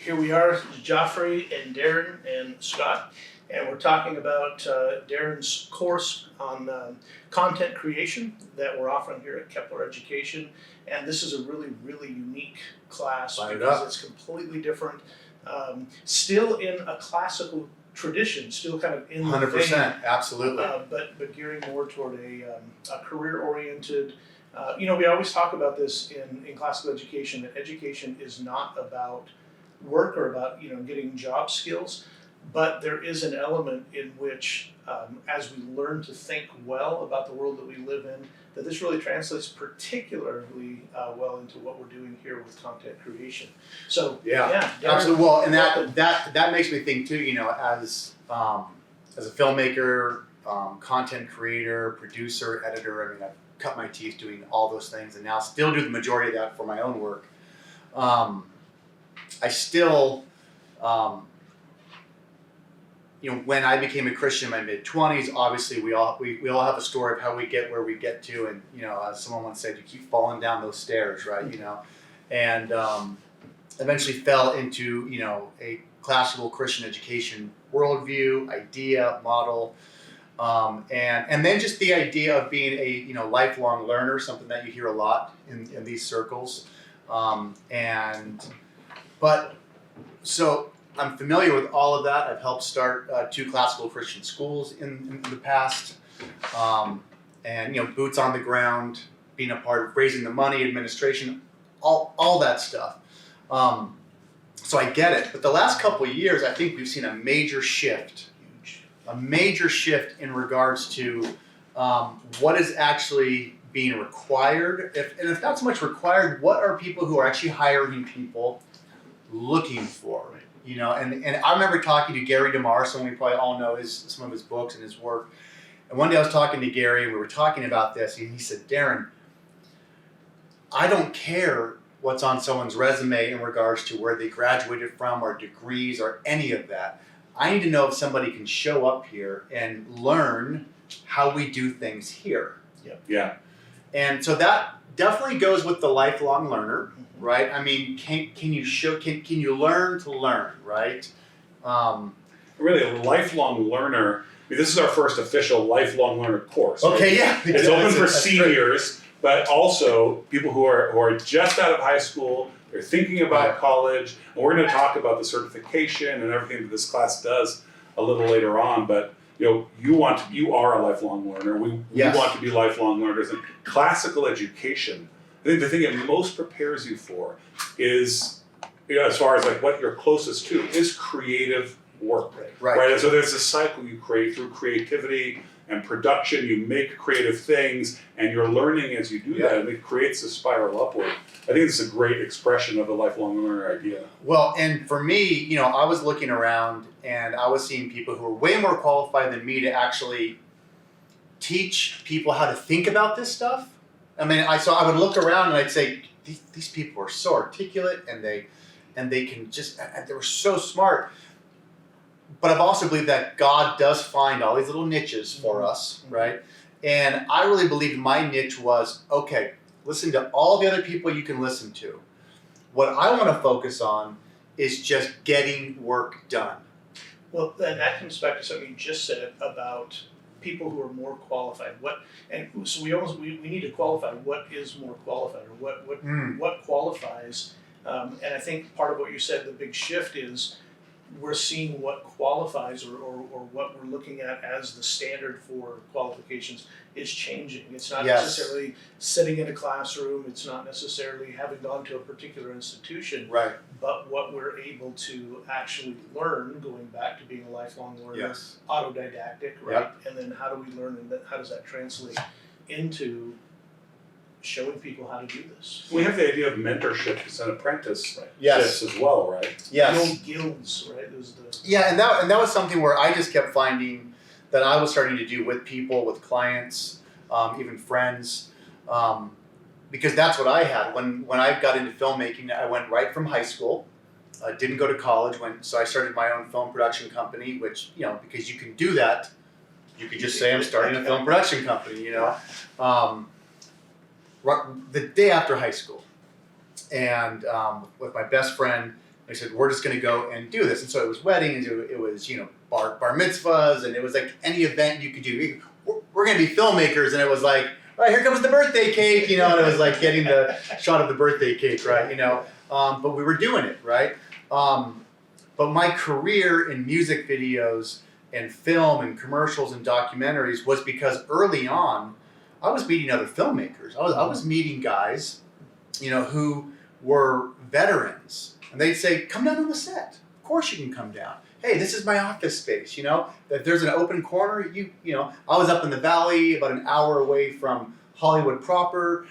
Here we are, Joffre and Darren and Scott, and we're talking about Darren's course on content creation that we're offering here at Kepler Education. And this is a really, really unique class because it's completely different. Still in a classical tradition, still kind of in the 100%, vein, absolutely. but gearing more toward a career-oriented. We always talk about this in classical education, that education is not about work or about getting job skills, but there is an element in which as we learn to think well about the world that we live in, that this really translates particularly well into what we're doing here with content creation. So yeah Darren, absolutely. Well, and that makes me think too, as a filmmaker, content creator, producer, editor. I mean, I've cut my teeth doing all those things and now still do the majority of that for my own work. I still, when I became a Christian in my mid-20s, obviously we all have a story of how we get where we get to, and as someone once said, you keep falling down those stairs, right? And eventually fell into a classical Christian education worldview, idea, model, and then just the idea of being a lifelong learner, something that you hear a lot in these circles, So I'm familiar with all of that. I've helped start 2 classical Christian schools in the past, and boots on the ground, being a part of raising the money, administration, all that stuff. So I get it. But the last couple of years, I think we've seen a major shift in regards to what is actually being required. If not so much required, what are people who are actually hiring people looking for? And I remember talking to Gary DeMar, someone we probably all know some of his books and his work. And one day I was talking to Gary and we were talking about this, and he said, Darren, I don't care what's on someone's resume in regards to where they graduated from or degrees or any of that. I need to know if somebody can show up here and learn how we do things here. Yeah. And so that definitely goes with the lifelong learner, right? I mean, can you learn to learn, right? Really, a lifelong learner. I mean, this is our first official lifelong learner course. Okay, right? yeah. It's open for seniors, but also people who are just out of high school. They're thinking about college, and we're going to talk about the certification and everything that this class does a little later on. But you are a lifelong learner. We want to be lifelong learners. And classical education, I think the thing it most prepares you for is, as far as like what you're closest to, is creative work. Right. And so there's this cycle you create through creativity and production. You make creative things, and you're learning as you do that, and it creates a spiral upward. I think it's a great expression of the lifelong learner idea. Well, and for me, I was looking around and I was seeing people who were way more qualified than me to actually teach people how to think about this stuff. I mean, I would look around and I'd say, these people are so articulate and they can they were so smart. But I've also believed that God does find all these little niches for us, right? And I really believed my niche was, okay, listen to all the other people you can listen to. What I want to focus on is just getting work done. Well, and that comes back to something you just said about people who are more qualified. So we need to qualify what is more qualified, or what qualifies. And I think part of what you said, the big shift is we're seeing what qualifies or what we're looking at as the standard for qualifications is changing. It's not necessarily sitting in a classroom. It's not necessarily having gone to a particular institution. Right. But what we're able to actually learn, going back to being a lifelong learner, autodidactic, right? And then how do we learn, and how does that translate into showing people how to do this? We have the idea of mentorship as an apprentice as well, right? Yes. Guilds, right? And that was something where I just kept finding that I was starting to do with people, with clients, even friends, because that's what I had. When I got into filmmaking, I went right from high school, didn't go to college, so I started my own film production company, which, because you can do that, you could just say I'm starting a film production company, the day after high school. And with my best friend, I said, we're just going to go and do this. And so it was weddings, it was, bar mitzvahs, and it was like any event you could do. We're going to be filmmakers. And it was like, all right, here comes the birthday cake, and it was like getting the shot of the birthday cake, right? But we were doing it, right? But my career in music videos and film and commercials and documentaries was because early on, I was meeting other filmmakers. I was meeting guys, who were veterans. And they'd say, come down on the set. Of course you can come down. Hey, this is my office space, If there's an open corner, I was up in the valley about an hour away from Hollywood proper.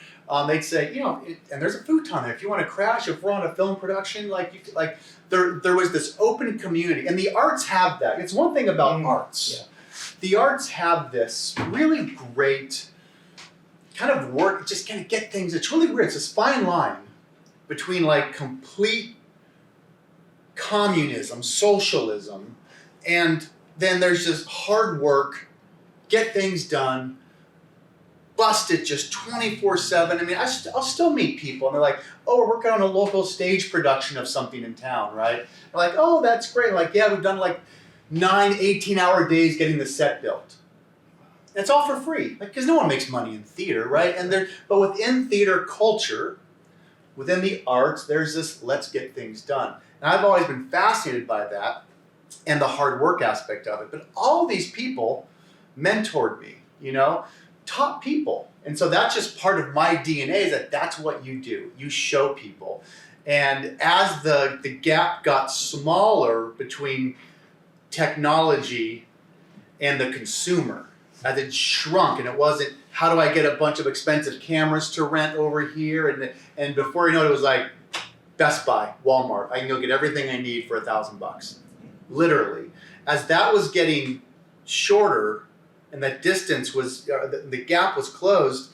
They'd say, and there's a futon there. If you want to crash, if we're on a film production, there was this open community. And the arts have that. It's one thing about arts. Yeah. The arts have this really great kind of work, just kind of get things. It's really weird. It's this fine line between complete communism, socialism, and then there's just hard work, get things done, bust it just 24/7. I mean, I'll still meet people and they're like, oh, we're working on a local stage production of something in town, right? I'm like, oh, that's great. Yeah, we've done 9 18-hour days getting the set built. It's all for free, because no one makes money in theater, right? But within theater culture, within the arts, there's this let's get things done. And I've always been fascinated by that and the hard work aspect of it. But all these people mentored me, top people. And so that's just part of my DNA, is that's what you do. You show people. And as the gap got smaller between technology and the consumer, as it shrunk, and it wasn't, how do I get a bunch of expensive cameras to rent over here? And before you know it, it was like Best Buy, Walmart. I can go get everything I need for $1,000, literally. As that was getting shorter, and that distance was, the gap was closed,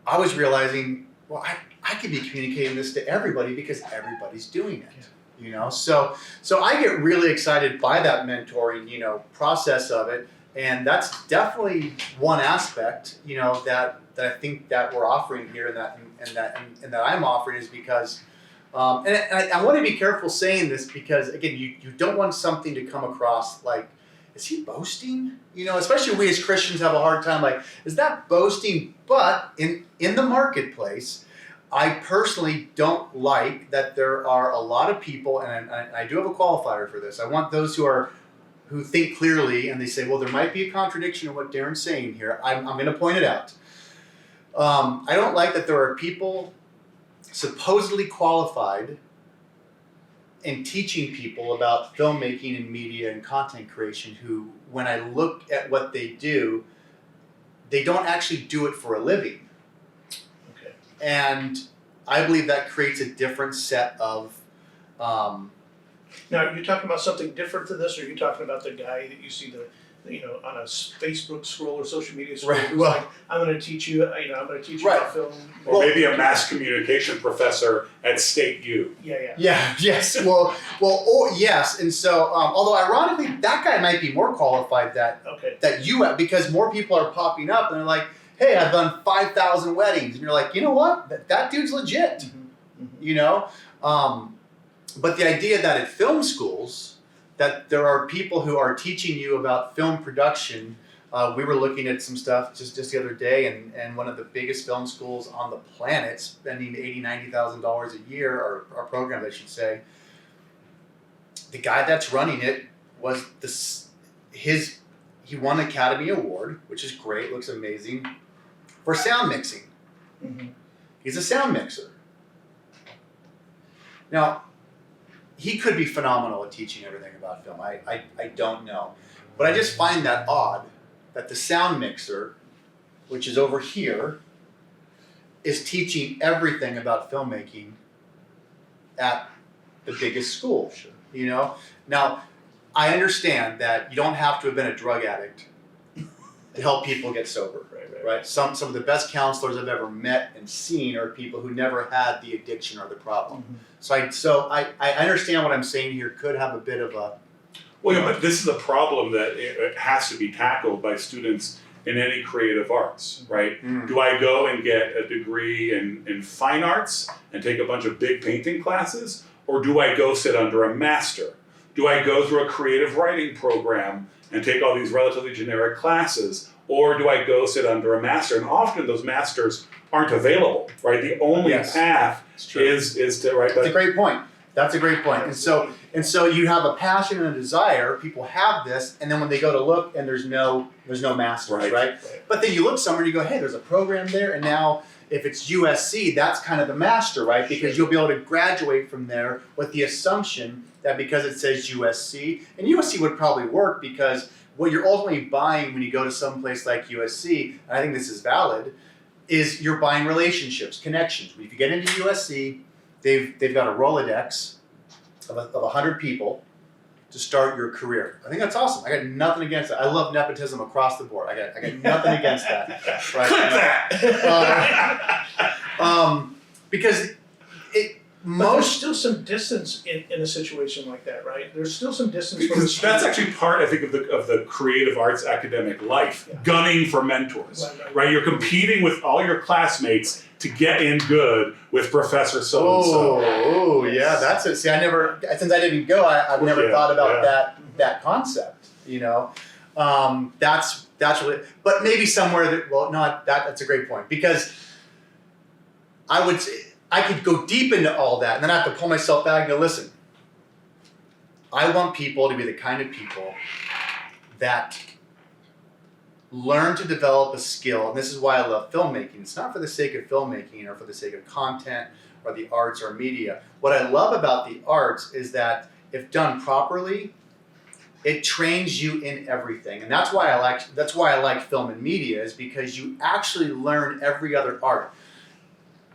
I was realizing, well, I could be communicating this to everybody because everybody's doing it, So I get really excited by that mentoring, process of it. And that's definitely one aspect, that I think that we're offering here, and that I'm offering, is because, and I want to be careful saying this, because again, you don't want something to come across like, is he boasting? Especially we as Christians have a hard time, is that boasting? But in the marketplace, I personally don't like that there are a lot of people, and I do have a qualifier for this. I want those who think clearly, and they say, well, there might be a contradiction in what Darren's saying here. I'm going to point it out. I don't like that there are people supposedly qualified in teaching people about filmmaking and media and content creation who, when I look at what they do, they don't actually do it for a living. Okay. And I believe that creates a different set of Now, are you talking about something different to this, or are you talking about the guy that you see on a Facebook scroll or social media scroll? Right. Who's Well, like, I'm going to teach you, I'm going to teach you Right. about film. Or maybe a mass communication professor at State U. Yeah. Yeah. Yes. Yes. And so, although ironically, that guy might be more qualified that you have, because more people are popping up and they're like, "Hey, I've done 5,000 weddings," and you're like, you know what? That dude's legit. Mm-hmm. But the idea that at film schools, that there are people who are teaching you about film production. We were looking at some stuff just the other day, and one of the biggest film schools on the planet, spending $80,000-$90,000 a year, or program, I should say. The guy that's running it was he won an Academy Award, which is great, looks amazing, for sound mixing. Mm-hmm. He's a sound mixer. Now, he could be phenomenal at teaching everything about film. I don't know. But I just find that odd that the sound mixer, which is over here, is teaching everything about filmmaking at the biggest school. Sure. Now, I understand that you don't have to have been a drug addict to help people get sober. Right? Some of the best counselors I've ever met and seen are people who never had the addiction or the problem. Mm-hmm. So I understand what I'm saying here could have a bit of a... Well, yeah, but this is a problem that it has to be tackled by students in any creative arts, right? Mm. Do I go and get a degree in fine arts and take a bunch of big painting classes? or do I go sit under a master? Do I go through a creative writing program and take all these relatively generic classes, or do I go sit under a master? And often those masters aren't available, right? The only path is to write. That's a great point. That's a great point. And so you have a passion and a desire. People have this, and then when they go to look, and there's no masters, right? But then you look somewhere and you go, hey, there's a program there, and now if it's USC, that's kind of the master, right? Because you'll be able to graduate from there with the assumption that because it says USC, and USC would probably work because what you're ultimately buying when you go to some place like USC, and I think this is valid, is you're buying relationships, connections. If you get into USC, they've got a Rolodex of 100 people to start your career. I think that's awesome. I got nothing against that. I love nepotism across the board. I got nothing against that. Right? Clip that! Because But there's still some distance in a situation like that, right? There's still some distance. Because that's actually part, I think, of the creative arts academic life, gunning for mentors, right? You're competing with all your classmates to get in good with Professor so-and-so. Oh, yeah, that's it. See, since I didn't go, I've never thought about that concept, you know? That's what, but maybe somewhere that's a great point, because I could go deep into all that, and then I have to pull myself back and go, listen, I want people to be the kind of people that learn to develop a skill, and this is why I love filmmaking. It's not for the sake of filmmaking or for the sake of content or the arts or media. What I love about the arts is that if done properly, it trains you in everything. And that's why I like film and media, is because you actually learn every other art.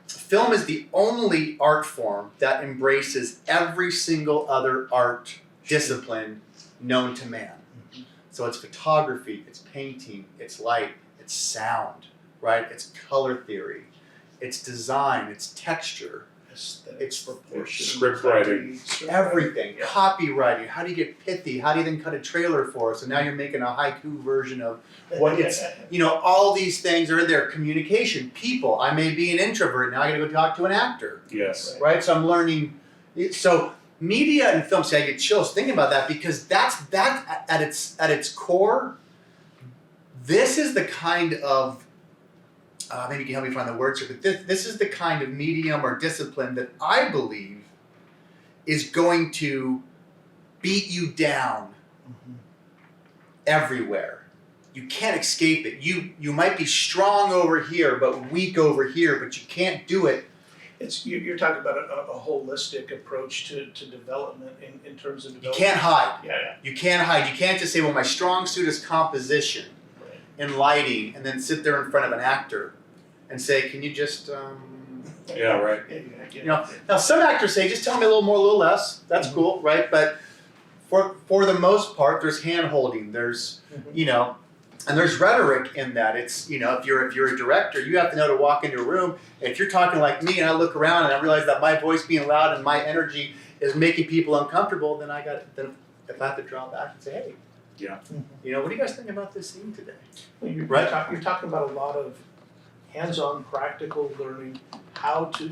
Film is the only art form that embraces every single other art discipline known to man. So it's photography, it's painting, it's light, it's sound, right? It's color theory, it's design, it's texture, it's proportion, script writing, everything, copywriting. How do you get pithy? How do you then cut a trailer for it? So now you're making a haiku version of what it's, all these things are in there. Communication, people. I may be an introvert, now I gotta go talk to an actor. Yes. Right? So I'm learning. So media and film, see, I get chills thinking about that, because that at its core, this is the kind of, maybe you can help me find the words here, but this is the kind of medium or discipline that I believe is going to beat you down everywhere. You can't escape it. You might be strong over here, but weak over here, but you can't do it. You're talking about a holistic approach to development in terms of development. You can't hide. Yeah. You can't hide. You can't just say, well, my strong suit is composition and lighting, and then sit there in front of an actor and say, can you just, Yeah, right. Now some actors say, just tell me a little more, a little less. That's cool, right? But for the most part, there's hand holding. There's, and there's rhetoric in that. It's, if you're a director, you have to know to walk into a room. If you're talking like me and I look around and I realize that my voice being loud and my energy is making people uncomfortable, then if I have to draw back and say, hey, what do you guys think about this scene today? Well, you're talking about a lot of hands-on practical learning, how to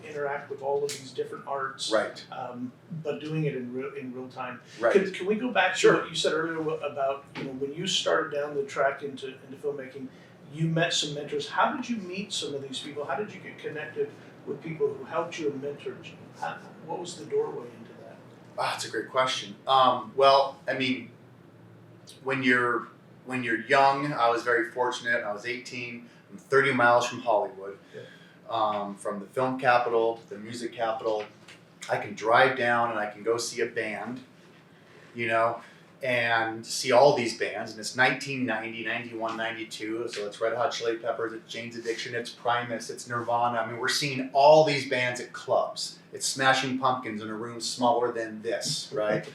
interact with all of these different arts, right? But doing it in real time. Right. Can we go back to what you said earlier about when you started down the track into filmmaking, you met some mentors. How did you meet some of these people? How did you get connected with people who helped you and mentored you? What was the doorway into that? That's a great question. Well, I mean, when you're young, I was very fortunate. I was 18. I'm 30 miles from Hollywood, from the film capital to the music capital. I can drive down and I can go see a band, and see all these bands. And it's 1990, 91, 92. So it's Red Hot Chili Peppers, it's Jane's Addiction, it's Primus, it's Nirvana. I mean, we're seeing all these bands at clubs. It's Smashing Pumpkins in a room smaller than this, right?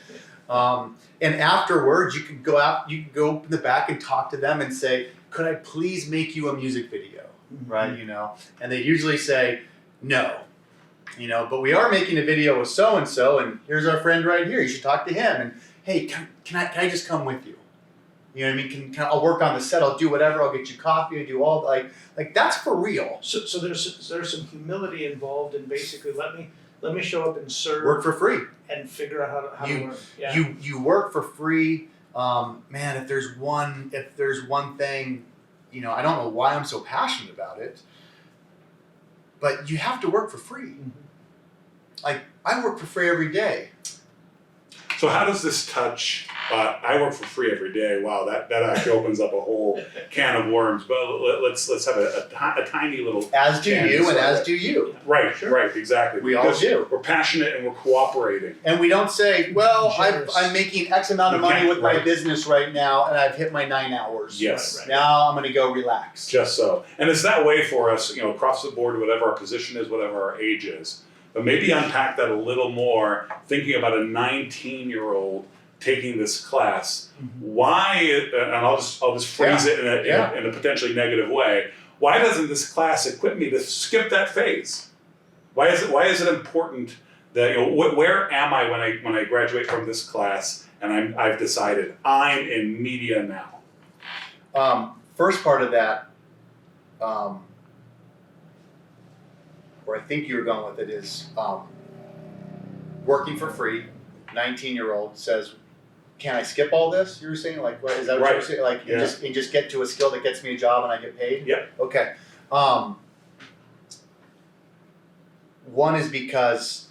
And afterwards, you can go in the back and talk to them and say, could I please make you a music video, right? And they usually say, no, but we are making a video with so-and-so, and here's our friend right here. You should talk to him. And hey, can I just come with you? You know what I mean? I'll work on the set. I'll do whatever. I'll get you coffee. I do all like that's for real. So there's some humility involved in basically let me let me show up and serve. Work for free. And figure out how to learn. Yeah. You work for free. Man, if there's one thing, I don't know why I'm so passionate about it, but you have to work for free. Mm-hmm. Like, I work for free every day. So how does this touch? I work for free every day. Wow, that actually opens up a whole can of worms. But let's have a tiny little. As do you, and as do you. Right, Sure. right, exactly. We all Because do. We're passionate and we're cooperating. And we don't say, well, Generous. I'm making X amount of You money can't, with my right. business right now, and I've hit my 9 hours. Yes. Right. Now I'm going to go relax. Just so. And it's that way for us, across the board, whatever our position is, whatever our age is. But maybe unpack that a little more, thinking about a 19-year-old taking this class. Why, and I'll just phrase it in a potentially negative way, why doesn't this class equip me to skip that phase? Why is it important that, where am I when I graduate from this class and I've decided I'm in media now? First part of that, where I think you were going with it, is working for free. 19-year-old says, "Can I skip all this?" You were saying, like, what is that? What Right. you're saying? Like, Yeah. and just get to a skill that gets me a job and I get paid. Yep. Okay. One is because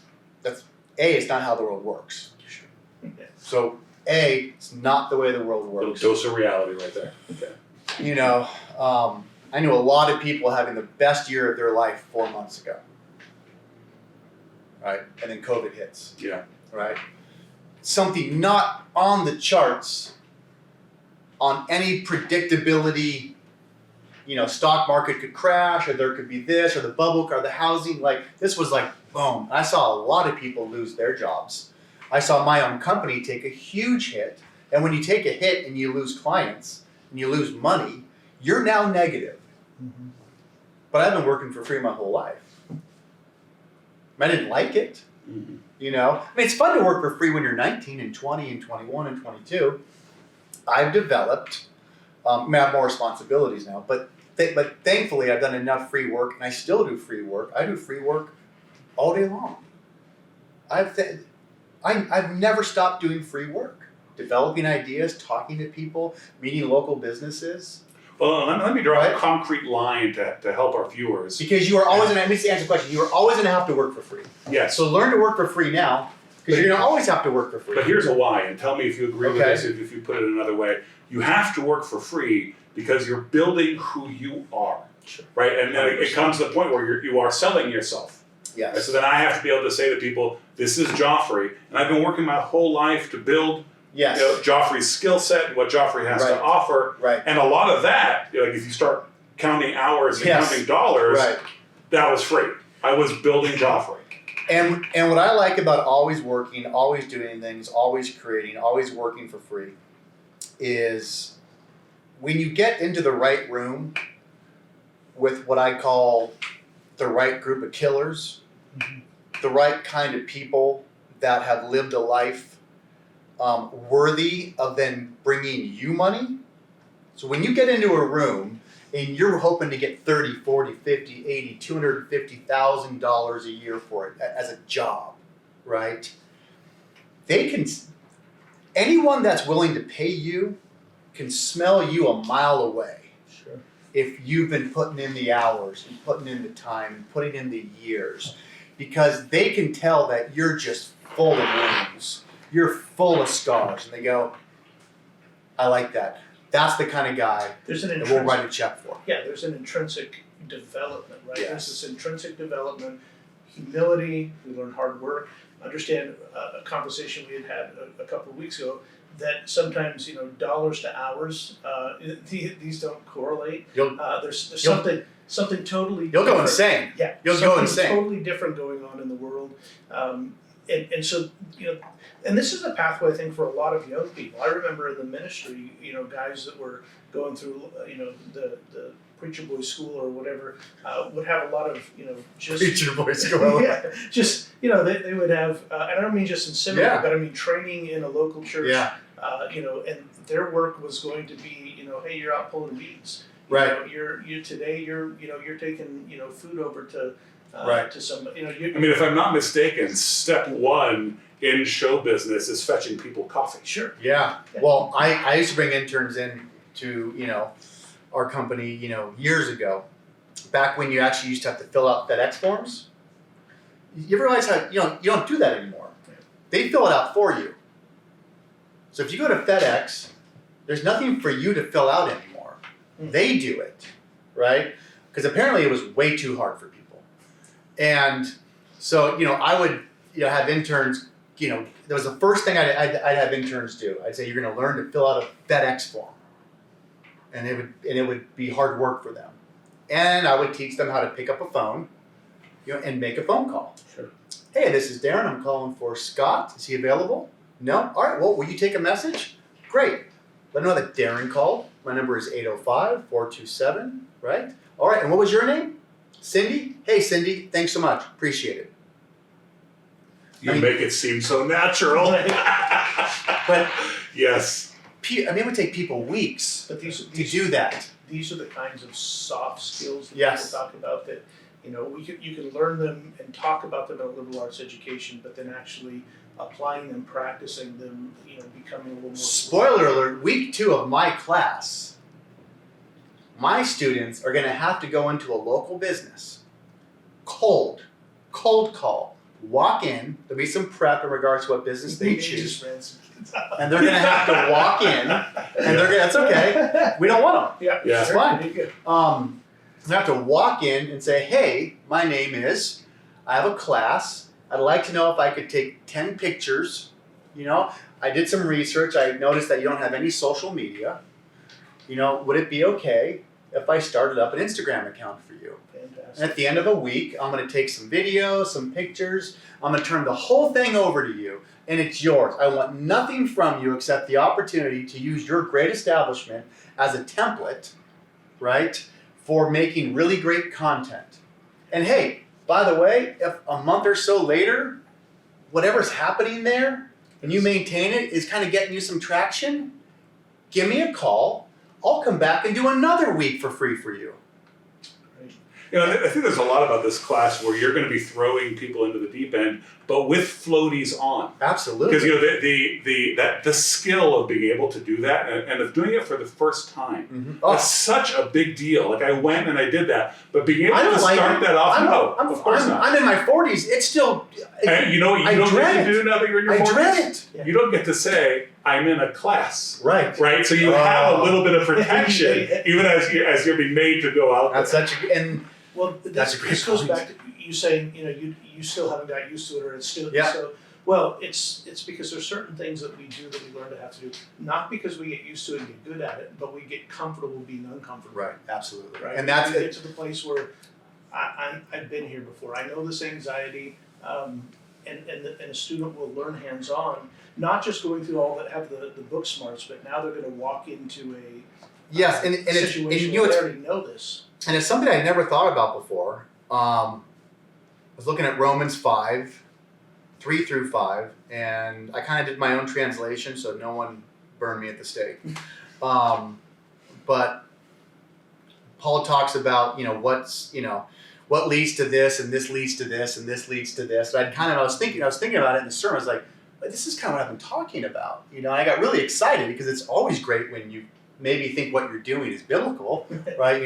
it's not how the world works. So it's not the way the world Little works. dose of reality right there. Okay. I knew a lot of people having the best year of their life 4 months ago. Right? And then COVID hits. Yeah. Right? Something not on the charts on any predictability. Stock market could crash, or there could be this, or the bubble, or the housing. Like, this was like, boom. I saw a lot of people lose their jobs. I saw my own company take a huge hit. And when you take a hit and you lose clients and you lose money, you're now negative. Mm-hmm. But I've been working for free my whole life. I didn't like it. Mm-hmm. It's fun to work for free when you're 19 and 20 and 21 and 22. I've developed, I have more responsibilities now, but thankfully I've done enough free work, and I still do free work. I do free work all day long. I've never stopped doing free work, developing ideas, talking to people, meeting local businesses. Well, let me draw Right. a concrete line to help our viewers. Because you are always let me just answer the question. You are always going to have to work for free. Yes. So learn to work for free now, because you're going to always have to work for free. But here's a why, and tell me if you agree with Okay. this, if you put it another way. You have to work for free because you're building who you are, Sure. right? And then it comes to the point where you are selling yourself. Yes. Right? So then I have to be able to say to people, this is Joffre, and I've been working my whole life to build Yes. Joffre's skill set and what Joffre has Right. to offer. Right. And a lot of that, like if you start counting hours and Yes. counting dollars, Right. that was free. I was building Joffre. And what I like about always working, always doing things, always creating, always working for free, is when you get into the right room with what I call the right group of killers, the right kind of people that have lived a life worthy of then bringing you money. So when you get into a room and you're hoping to get $30, $40, $50, $80, $250,000 a year for it as a job, right? Anyone that's willing to pay you can smell you a mile away. Sure. If you've been putting in the hours and putting in the time and putting in the years, because they can tell that you're just full of wounds. You're full of scars. And they go, I like that. That's the kind of guy There's an that we'll intrinsic, write a check for. yeah, there's an intrinsic development, right? Yes. There's this intrinsic development, humility, we learn hard work. Understand a conversation we had a couple of weeks ago that sometimes, dollars to hours, these don't correlate. There's something totally You'll different. go insane. Yeah, You'll go something insane. totally different going on in the world, and so and this is a pathway I think for a lot of young people. I remember in the ministry, guys that were going through, the preacher boy school or whatever, would have a lot of, just Preacher boy school. yeah, just they would have, and I don't mean just in seminary, but I mean training in a local church. Yeah. And their work was going to be, hey, you're out pulling weeds. Right. You're taking, food over to Right. to somebody. I mean, if I'm not mistaken, step one in show business is fetching people coffee. Sure. Yeah. Well, I used to bring interns in to, our company, years ago, back when you actually used to have to fill out FedEx forms. You ever realize how, you don't do that anymore. They fill it out for you. So if you go to FedEx, there's nothing for you to fill out anymore. They do it, right? Because apparently it was way too hard for people. And so, I would, have interns, that was the first thing I'd have interns do. I'd say, you're going to learn to fill out a FedEx form. And it would be hard work for them. And I would teach them how to pick up a phone, and make a phone call. Sure. Hey, this is Darren. I'm calling for Scott. Is he available? No? All right. Well, will you take a message? Great. Let them know that Darren called. My number is 805-427, right? All right. And what was your name? Cindy? Hey, Cindy. Thanks so much. Appreciate it. You make it seem so natural. But yes. it would take people weeks But to do that. These are the kinds of soft skills that Yes. people talk about that, you can learn them and talk about them in a liberal arts education, but then actually applying them, practicing them, becoming a little more. Spoiler alert, week 2 of my class, my students are going to have to go into a local business, cold call, walk in, there'll be some prep in regards to what business they choose, and they're going to have to walk in, and that's okay, we don't want them. Yeah, It's fine. They have to walk in and say, hey, my name is, I have a class, I'd like to know if I could take 10 pictures, I did some research, I noticed that you don't have any social media, would it be okay if I started up an Instagram account for you? Fantastic. And at the end of a week, I'm going to take some videos, some pictures, I'm going to turn the whole thing over to you, and it's yours. I want nothing from you except the opportunity to use your great establishment as a template, right, for making really great content. And hey, by the way, if a month or so later, whatever's happening there, and you maintain it, is kind of getting you some traction, give me a call. I'll come back and do another week for free for you. I think there's a lot about this class where you're going to be throwing people into the deep end, but with floaties on. Absolutely. Because the skill of being able to do that and of doing it for the first time, that's such a big deal. Like I went and I did that, but being able to start that off, of course not. I'm in my 40s. It's still. And you don't get to do now that you're in your 40s. I dread it. You don't get to say I'm in a class. Right. Right. So you have a little bit of protection, even as you're being made to go out. That's such a Well, that's a great this goes point. back to you saying, you still haven't got used to it, or it's still Yeah. so. Well, it's because there's certain things that we do that we learn to have to do, not because we get used to it and get good at it, but we get comfortable being uncomfortable. Right, absolutely. Right. And that's we get to the place where I've been here before. I know this anxiety, and a student will learn hands-on, not just going through all that have the book smarts, but now they're going to walk into a situation where they already know this. And it's something I never thought about before. I was looking at Romans 5, 3 through 5, and I kind of did my own translation so no one burned me at the stake. But Paul talks about, what leads to this, and this leads to this, and this leads to this. And I was thinking about it in the sermon. I was like, this is kind of what I've been talking about. And I got really excited because it's always great when you maybe think what you're doing is biblical, right?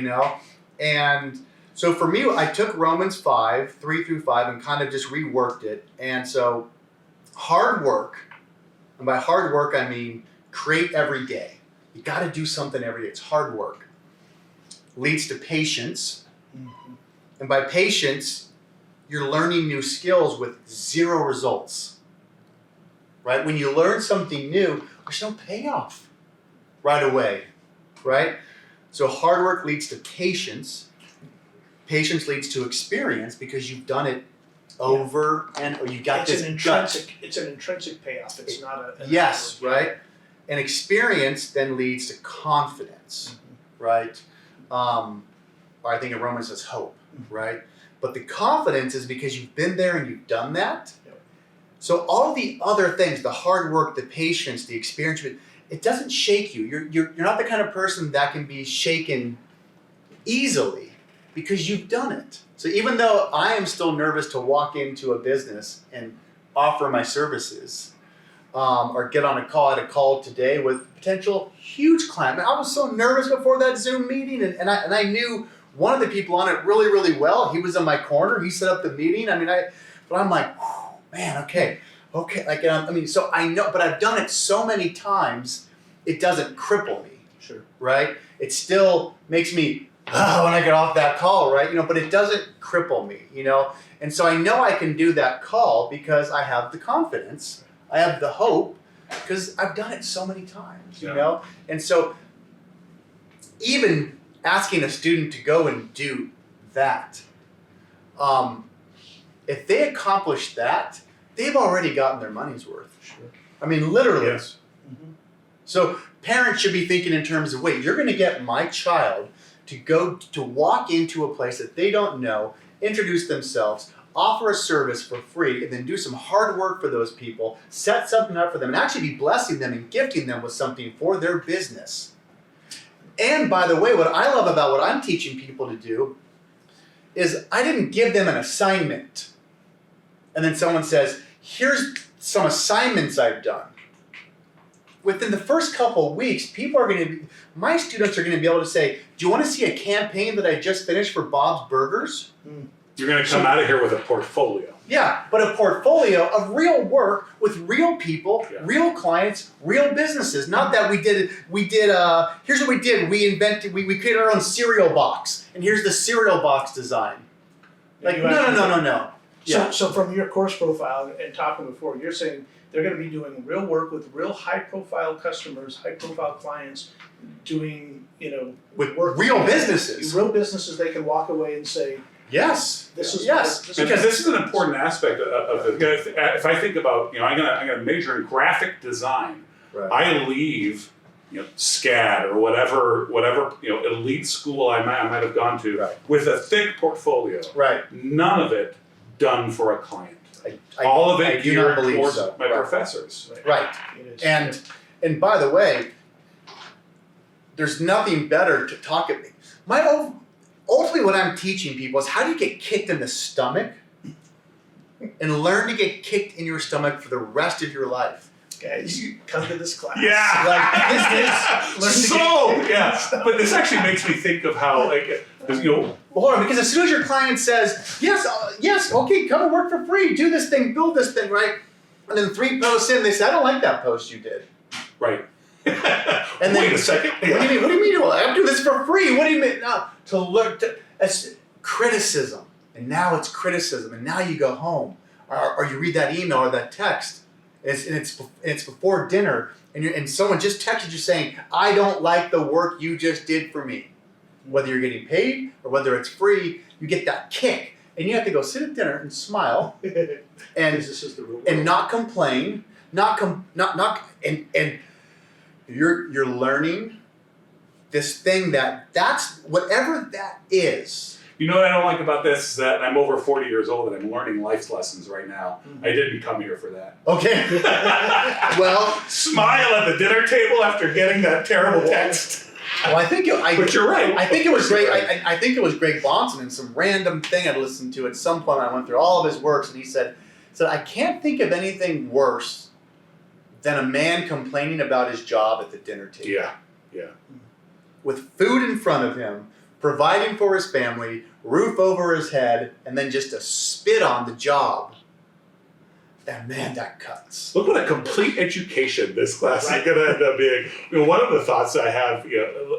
And so for me, I took Romans 5, 3 through 5, and kind of just reworked it. And so hard work, and by hard work, I mean create every day. You got to do something every day. It's hard work. Leads to patience. Mm-hmm. And by patience, you're learning new skills with zero results. Right? When you learn something new, there's no payoff right away. Right? So hard work leads to patience. Patience leads to experience because you've done it over and you got It's this It's an intrinsic payoff. It's not a. Yes, right? And experience then leads to confidence, right? Or I think in Romans says hope, right? But the confidence is because you've been there and you've done that. Yep. So all the other things, the hard work, the patience, the experience, it doesn't shake you. You're not the kind of person that can be shaken easily, because you've done it. So even though I am still nervous to walk into a business and offer my services, or get on a call, I had a call today with potential huge client. I was so nervous before that Zoom meeting, and I knew one of the people on it really, really well. He was in my corner. He set up the meeting. But I'm like, man, okay. So I know, but I've done it so many times, it doesn't cripple me. Sure. Right? It still makes me, when I get off that call, right? But it doesn't cripple me, And so I know I can do that call because I have the confidence, I have the hope, because I've done it so many times, And so even asking a student to go and do that, if they accomplish that, they've already gotten their money's worth. Sure. I mean, literally. Yes. Mm-hmm. So parents should be thinking in terms of, wait, you're going to get my child to walk into a place that they don't know, introduce themselves, offer a service for free, and then do some hard work for those people, set something up for them, and actually be blessing them and gifting them with something for their business. And by the way, what I love about what I'm teaching people to do is I didn't give them an assignment. And then someone says, here's some assignments I've done. Within the first couple of weeks, my students are going to be able to say, do you want to see a campaign that I just finished for Bob's Burgers? You're going to come out of here with a portfolio. Yeah, but a portfolio of real work with real people, real clients, real businesses. Not that here's what we did. We created our own cereal box, and here's the cereal box design. Like, no. So from your course profile and talking before, you're saying they're going to be doing real work with real high-profile customers, high-profile clients, doing, with work real businesses. Real businesses they can walk away and say, yes, this is because this is an important aspect of it. If I think about, I'm going to major in graphic design. Right. I leave, SCAD or whatever elite school I might have gone to with a thick portfolio. Right. None of it done for a client. All of it geared towards my professors. Right. And by the way, there's nothing better to talk at me. Ultimately, what I'm teaching people is how do you get kicked in the stomach and learn to get kicked in your stomach for the rest of your life. Guys, you come to this class. Yeah. But this actually makes me think of how, Well, hold on, because as soon as your client says, yes, okay, come and work for free, do this thing, build this thing, right? And then 3 posts in, they say, I don't like that post you did. Right. And then, wait a second. What do you mean? Well, I'm doing this for free. What do you mean? No, to look, it's criticism. And now it's criticism. And now you go home. Or you read that email or that text. It's before dinner. And someone just texted you saying, I don't like the work you just did for me. Whether you're getting paid or whether it's free, you get that kick. And you have to go sit at dinner and smile and this is the real world. And not complain, and you're learning this thing that's whatever that is. You know what I don't like about this is that I'm over 40 years old and I'm learning life's lessons right now. I didn't come here for that. Okay. Well, smile at the dinner table after getting that terrible text. Well, but you're right. I think it was great. I think it was Greg Bonson and some random thing I'd listened to at some point. I went through all of his works, and he said, I can't think of anything worse than a man complaining about his job at the dinner table. Yeah. With food in front of him, providing for his family, roof over his head, and then just a spit on the job. And man, that cuts. Look what a complete education this class is going to end up being. One of the thoughts I have,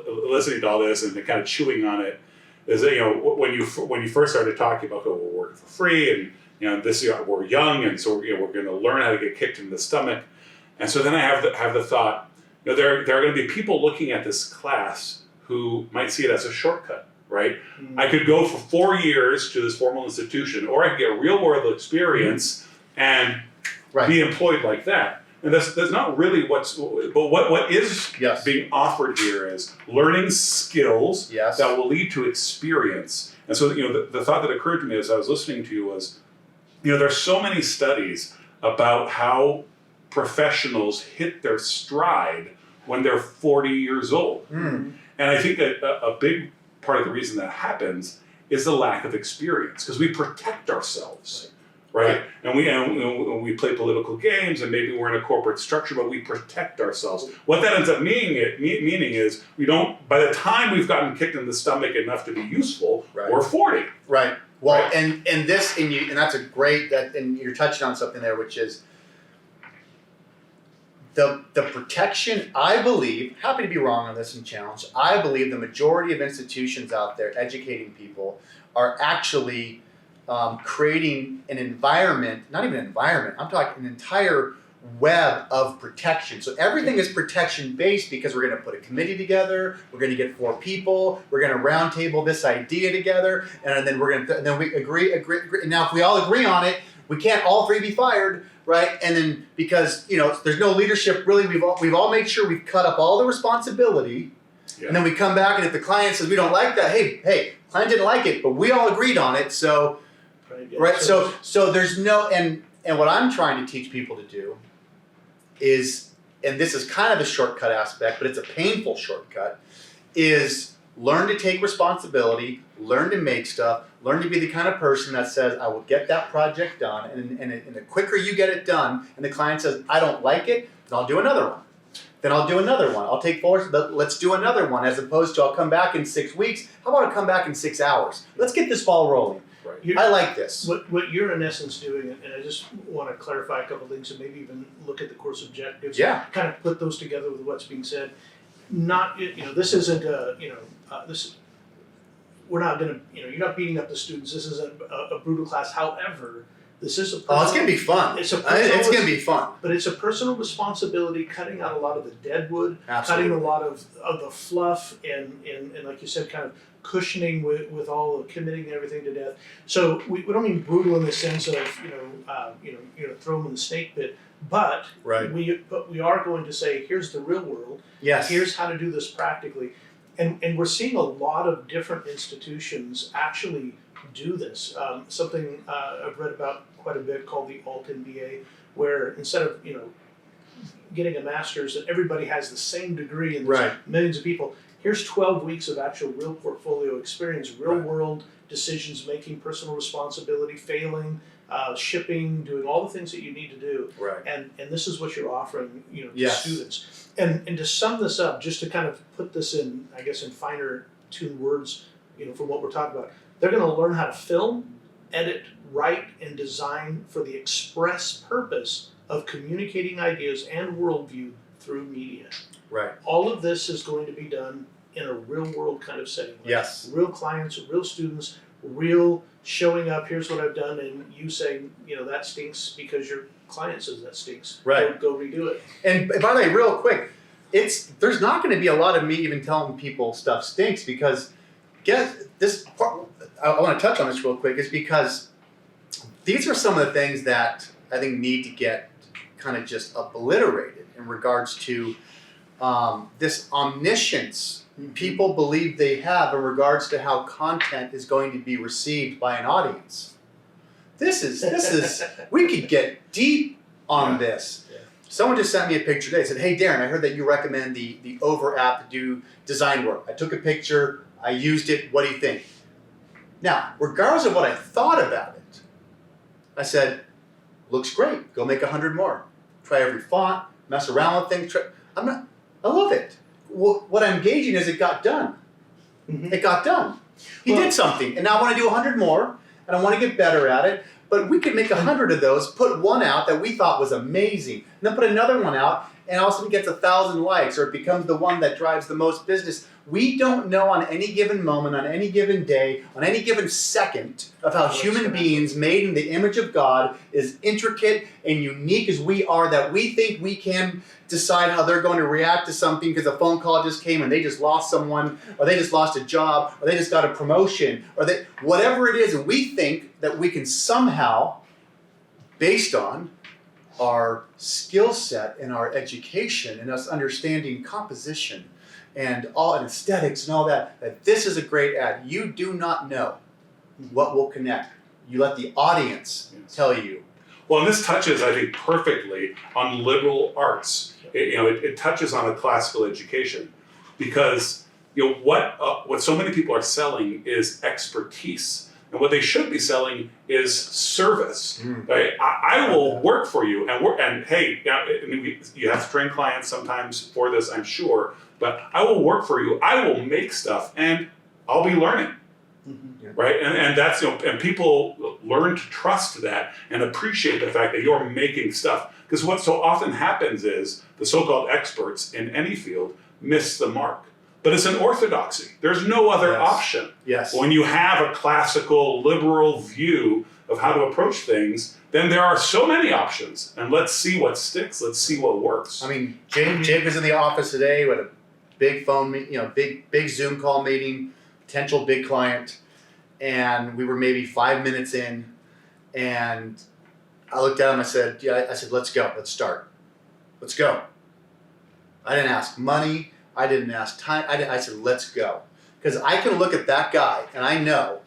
listening to all this and kind of chewing on it, is that when you first started talking about we're working for free and this we're young and so we're going to learn how to get kicked in the stomach, and so then I have the thought, there are going to be people looking at this class who might see it as a shortcut. Right? I could go for 4 years to this formal institution, or I could get real world experience and be employed like that. And that's not really what is being offered here is learning skills that will lead to experience. And so the thought that occurred to me as I was listening to you was, there's so many studies about how professionals hit their stride when they're 40 years old. And I think that a big part of the reason that happens is the lack of experience, because we protect ourselves, right? And we play political games, and maybe we're in a corporate structure, but we protect ourselves. What that ends up meaning is we don't. By the time we've gotten kicked in the stomach enough to be useful, we're 40. Right. Well, and that's a great and you're touching on something there, which is the protection. I believe, happy to be wrong on this and challenged, I believe the majority of institutions out there educating people are actually creating an environment, not even an environment, I'm talking an entire web of protection. So everything is protection based because we're going to put a committee together, we're going to get 4 people, we're going to roundtable this idea together, and then we're going to then we agree. Now if we all agree on it, we can't all 3 be fired, right? And then because there's no leadership really, we've all made sure we've cut up all the responsibility, and then we come back, and if the client says we don't like that, hey, client didn't like it, but we all agreed on it, so right. So there's no and what I'm trying to teach people to do is, and this is kind of the shortcut aspect, but it's a painful shortcut, is learn to take responsibility, learn to make stuff, learn to be the kind of person that says, I will get that project done, and the quicker you get it done, and the client says, I don't like it, then I'll do another one. Then I'll do another one. I'll take forward, let's do another one, as opposed to I'll come back in 6 weeks. How about I come back in 6 hours? Let's get this ball rolling. Right. I like this. What you're in essence doing, and I just want to clarify a couple of things, and maybe even look at the course objectives. Yeah. Kind of put those together with what's being said. Not, this isn't this. We're not going to, you're not beating up the students. This isn't a brutal class. However, this is a. Oh, it's going to be fun. It's going to be fun. But it's a personal responsibility, cutting out a lot of the dead wood, Absolutely. cutting a lot of the fluff, and like you said, kind of cushioning with all the committing everything to death. So we don't mean brutal in the sense of throw them in the snake pit, but we are going to say, here's the real world. Yes. Here's how to do this practically, and we're seeing a lot of different institutions actually do this. Something I've read about quite a bit called the Alt MBA, where instead of getting a master's that everybody has the same degree and there's millions of people. Here's 12 weeks of actual real portfolio experience, real world decisions making, personal responsibility, failing, shipping, doing all the things that you need to do. Right. And this is what you're offering, to students. And to sum this up, just to kind of put this in, I guess, in finer tuned words, from what we're talking about, they're going to learn how to film, edit, write, and design for the express purpose of communicating ideas and worldview through media. Right. All of this is going to be done in a real world kind of setting. Yes. Real clients, real students, real showing up, here's what I've done, and you saying, that stinks because your client says that stinks. Right. Go redo it. And by the way, real quick, there's not going to be a lot of me even telling people stuff stinks, because this part, I want to touch on this real quick, is because these are some of the things that I think need to get kind of just obliterated in regards to this omniscience people believe they have in regards to how content is going to be received by an audience. This is we could get deep on this. Yeah. Someone just sent me a picture today. Said, "Hey Darren, I heard that you recommend the Over app to do design work. I took a picture, I used it. What do you think?" Now, regardless of what I thought about it, I said, "Looks great. Go make 100 more. Try every font, mess around with things. I love it." What I'm gauging is it got done. Mm-hmm. It got done. He did something, and now I want to do 100 more, and I want to get better at it. But we could make 100 of those, put one out that we thought was amazing, and then put another one out, and all of a sudden it gets 1,000 likes, or it becomes the one that drives the most business. We don't know on any given moment, on any given day, on any given second of how human beings made in the image of God, as intricate and unique as we are, that we think we can decide how they're going to react to something because a phone call just came and they just lost someone, or they just lost a job, or they just got a promotion, or whatever it is, and we think that we can somehow, based on our skill set and our education and us understanding composition and aesthetics and all that this is a great ad. You do not know what will connect. You let the audience tell you. Well, and this touches, I think, perfectly on liberal arts. It touches on a classical education, because what so many people are selling is expertise. And what they should be selling is service. Right? I will work for you, and hey, you have to train clients sometimes for this, I'm sure. But I will work for you. I will make stuff, and I'll be learning. Right? And that's and people learn to trust that and appreciate the fact that you're making stuff. Because what so often happens is the so-called experts in any field miss the mark. But it's an orthodoxy. There's no other option. Yes. When you have a classical liberal view of how to approach things, then there are so many options. And let's see what sticks. Let's see what works. I mean, Jake was in the office today with a big phone, big Zoom call meeting, potential big client, and we were maybe 5 minutes in, and I looked at him. I said, let's go. Let's start. Let's go. I didn't ask money. I didn't ask time. I said, let's go. Because I can look at that guy and I know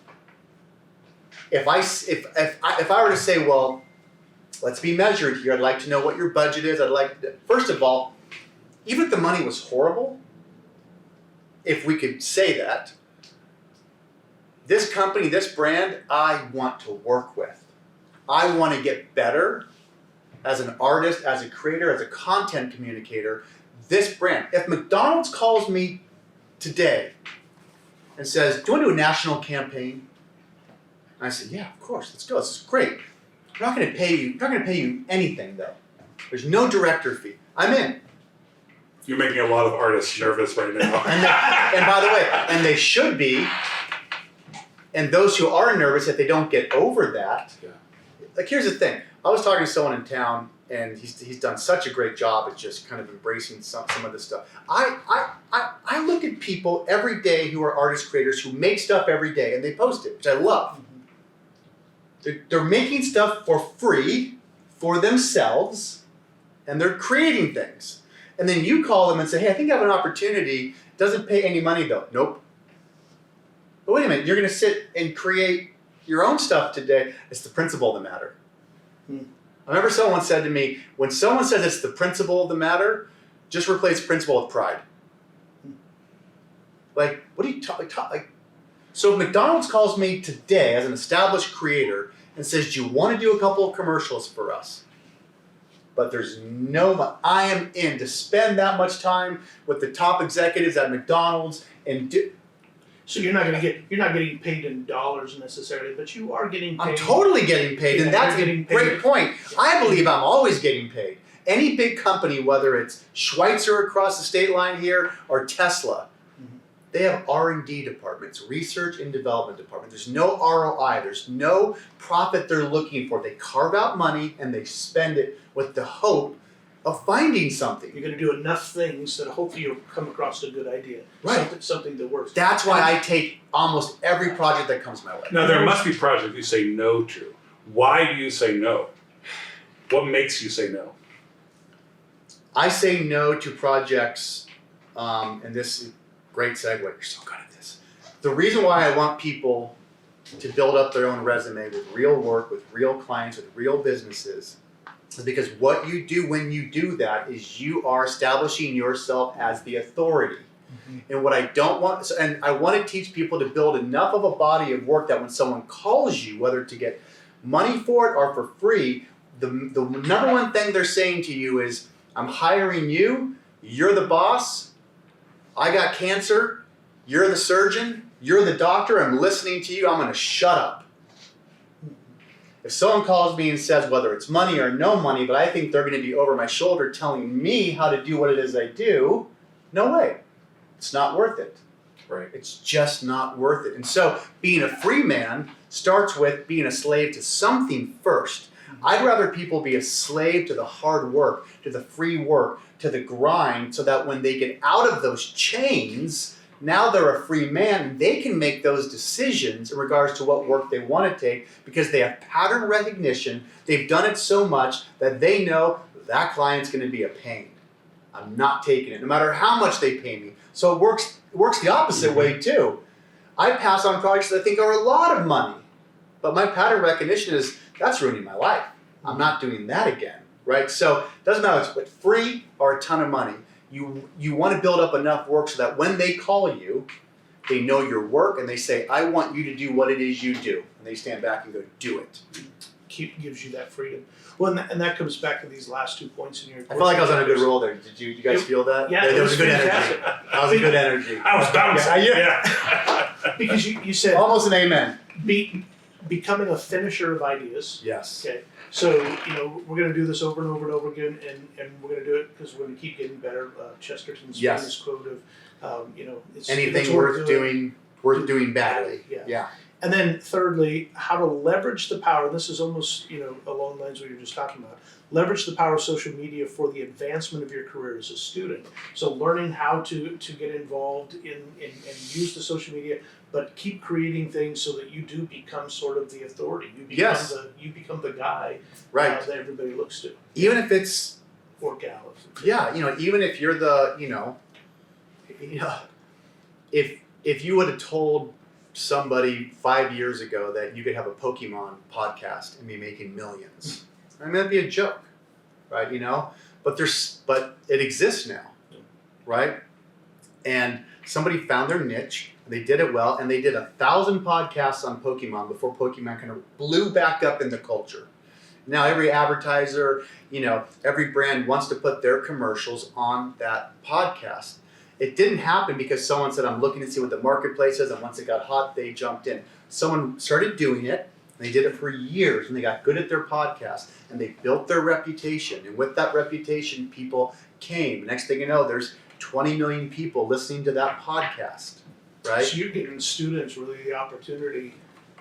if I were to say, well, let's be measured here. I'd like to know what your budget is. First of all, even if the money was horrible, if we could say that, this company, this brand, I want to work with. I want to get better as an artist, as a creator, as a content communicator. This brand, if McDonald's calls me today and says, do you want to do a national campaign? And I said, yeah, of course, let's go. This is great. We're not going to pay you anything though. There's no director fee. I'm in. You're making a lot of artists nervous right now. and by the way, and they should be. And those who are nervous, if they don't get over that, like here's the thing. I was talking to someone in town, and he's done such a great job at just kind of embracing some of this stuff. I look at people every day who are artist creators who make stuff every day, and they post it, which I love. They're making stuff for free for themselves, and they're creating things. And then you call them and say, hey, I think I have an opportunity. Doesn't pay any money though. Nope. But wait a minute, you're going to sit and create your own stuff today. It's the principle of the matter. I remember someone said to me, when someone says it's the principle of the matter, just replace principle with pride. Like, what are you talking like? So if McDonald's calls me today as an established creator and says, do you want to do a couple of commercials for us? But there's I am in to spend that much time with the top executives at McDonald's and do. So you're not getting paid in dollars necessarily, but you are getting paid. I'm totally getting paid, and that's a great point. I believe I'm always getting paid. Any big company, whether it's Schweitzer across the state line here or Tesla, they have R&D departments, research and development department. There's no ROI. There's no profit they're looking for. They carve out money and they spend it with the hope of finding something. You're going to do enough things that hopefully you'll come across a good idea. Right. Something that works. That's why I take almost every project that comes my way. Now, there must be projects you say no to. Why do you say no? What makes you say no? I say no to projects, and this is a great segue. You're so good at this. The reason why I want people to build up their own resume with real work, with real clients, with real businesses, is because what you do when you do that is you are establishing yourself as the authority. And what I don't want, and I want to teach people to build enough of a body of work that when someone calls you, whether to get money for it or for free, the number one thing they're saying to you is, I'm hiring you, you're the boss, I got cancer, you're the surgeon, you're the doctor, I'm listening to you, I'm going to shut up. If someone calls me and says whether it's money or no money, but I think they're going to be over my shoulder telling me how to do what it is I do, no way. It's not worth it. Right. It's just not worth it. And so being a free man starts with being a slave to something first. I'd rather people be a slave to the hard work, to the free work, to the grind, so that when they get out of those chains, now they're a free man and they can make those decisions in regards to what work they want to take because they have pattern recognition. They've done it so much that they know that client's going to be a pain. I'm not taking it, no matter how much they pay me. So it works the opposite way too. I pass on projects that I think are a lot of money, but my pattern recognition is that's ruining my life. I'm not doing that again, right? So it doesn't matter if it's free or a ton of money. You want to build up enough work so that when they call you, they know your work and they say, I want you to do what it is you do. And they stand back and go, do it. Gives you that freedom. Well, and that comes back to these last 2 points in your I felt like I was on a good roll there. Did you guys feel that? Yeah, there was a good fantastic. energy. That was a good energy. I was bouncing. Yeah. Because you said Almost an amen. becoming a finisher of ideas. Yes. Okay. So, we're going to do this over and over and over again, and we're going to do it because we're going to keep getting better. Chesterton's Yes. famous quote of, it's Anything it's worth doing badly. Yeah. Yeah. And then thirdly, how to leverage the power. This is almost, along the lines of what you were just talking about. Leverage the power of social media for the advancement of your career as a student. So learning how to get involved in and use the social media, but keep creating things so that you do become sort of the authority. You become the guy Right. that everybody looks to. Even if it's, Or gal. even if you're the, if you would have told somebody 5 years ago that you could have a Pokemon podcast and be making millions, I mean, that'd be a joke, right? But it exists now, right? And somebody found their niche, they did it well, and they did 1,000 podcasts on Pokemon before Pokemon kind of blew back up in the culture. Now every advertiser, every brand wants to put their commercials on that podcast. It didn't happen because someone said, I'm looking to see what the marketplace is, and once it got hot, they jumped in. Someone started doing it, and they did it for years, and they got good at their podcast, and they built their reputation. And with that reputation, people came. Next thing you know, there's 20 million people listening to that podcast, right? So you're giving students really the opportunity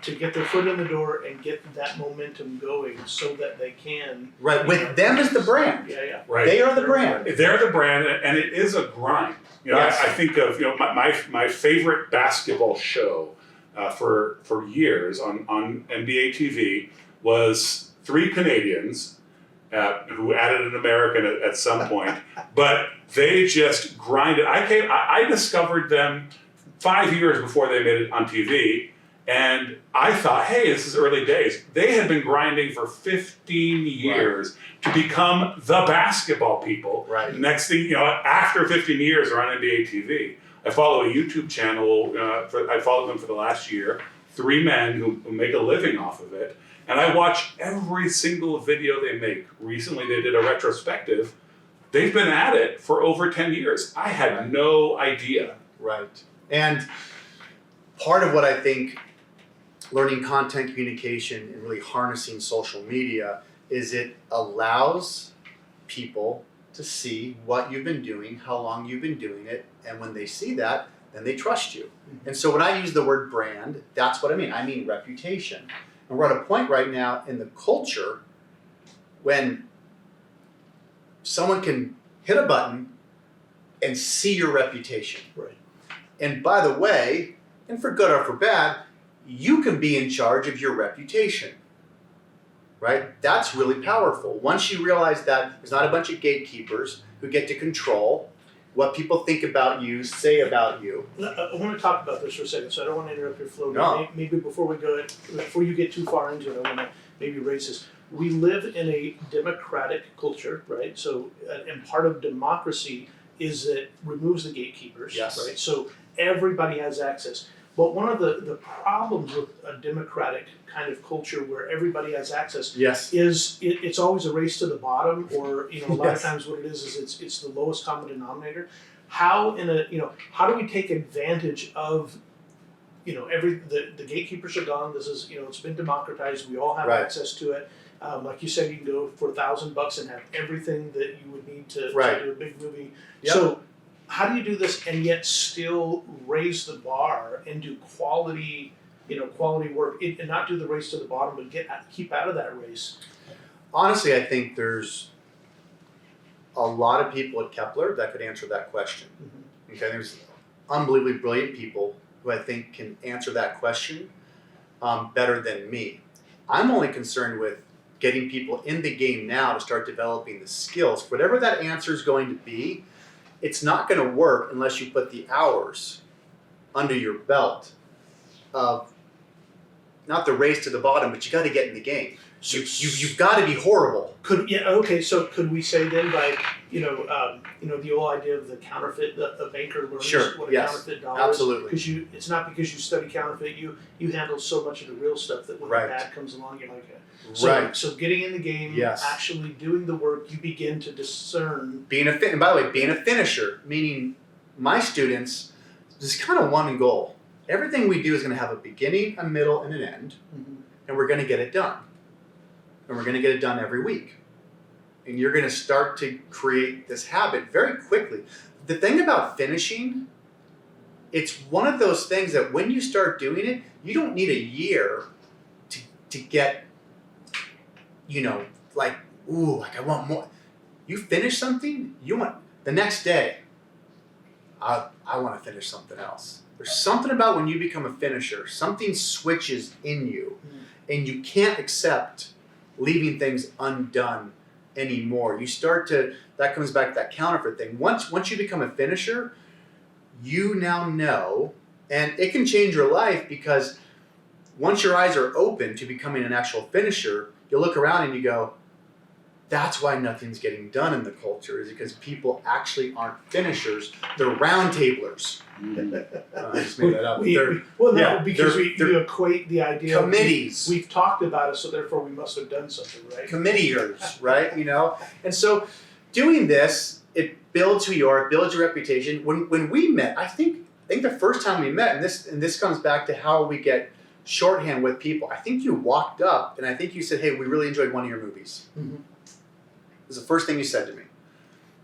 to get their foot in the door and get that momentum going so that they can. Right, with them as the brand. Yeah. Right. They are the brand. They're the brand, and it is a grind. Yes. I think of my favorite basketball show for years on NBA TV was 3 Canadians who added an American at some point, but they just grinded. I discovered them 5 years before they made it on TV. And I thought, hey, this is early days. They had been grinding for 15 years to become the basketball people. Right. Next thing, after 15 years, they're on NBA TV. I follow a YouTube channel. I followed them for the last year. 3 men who make a living off of it. And I watch every single video they make. Recently, they did a retrospective. They've been at it for over 10 years. I had no idea. Right. And part of what I think learning content communication and really harnessing social media is it allows people to see what you've been doing, how long you've been doing it, and when they see that, then they trust you. Mm-hmm. And so when I use the word brand, that's what I mean. I mean reputation. And we're at a point right now in the culture when someone can hit a button and see your reputation. Right. And by the way, and for good or for bad, you can be in charge of your reputation, right? That's really powerful. Once you realize that there's not a bunch of gatekeepers who get to control what people think about you, say about you. I want to talk about this for a second, so I don't want to interrupt your flow. No. Maybe before you get too far into it, I want to maybe raise this. We live in a democratic culture, right? So, and part of democracy is that it removes the gatekeepers, Yes. right? So everybody has access. But one of the problems with a democratic kind of culture where everybody has access Yes. is it's always a race to the bottom, or a lot Yes. of times what it is it's the lowest common denominator. How how do we take advantage of the gatekeepers are gone. This is it's been democratized. We all have Right. access to it. Like you said, you can go for $1,000 and have everything that you would need to Right. do a big movie. Yep. So how do you do this and yet still raise the bar and do quality work and not do the race to the bottom, but keep out of that race? Honestly, I think there's a lot of people at Kepler that could answer that question. Mm-hmm. Okay, there's unbelievably brilliant people who I think can answer that question better than me. I'm only concerned with getting people in the game now to start developing the skills. Whatever that answer is going to be, it's not going to work unless you put the hours under your belt of not the race to the bottom, but you got to get in the game. You've got to be horrible. So could we say then by the old idea of the counterfeit, the banker learns what a counterfeit dollar absolutely. Because it's not because you study counterfeit, you handle so much of the real stuff that when the bad comes along, you're like, so getting in the game, actually doing the work, you begin to discern. And by the way, being a finisher, meaning my students, there's kind of one goal. Everything we do is going to have a beginning, a middle, and an end, and we're going to get it done. And we're going to get it done every week. And you're going to start to create this habit very quickly. The thing about finishing, it's one of those things that when you start doing it, you don't need a year to get, I want more. You finish something, you want, the next day, I want to finish something else. There's something about when you become a finisher, something switches in you, and you can't accept leaving things undone anymore. You start to, that comes back to that counterfeit thing. Once you become a finisher, you now know, and it can change your life because once your eyes are open to becoming an actual finisher, you'll look around and you go, that's why nothing's getting done in the culture, is because people actually aren't finishers, they're round tablers. I just made that up. Because you equate the idea committees. We've talked about it, so therefore we must have done something, right? Committeers, right? And so doing this, it builds who you are, it builds your reputation. When we met, I think the first time we met, and this comes back to how we get shorthand with people. I think you walked up and I think you said, "Hey, we really enjoyed one of your movies." It was the first thing you said to me.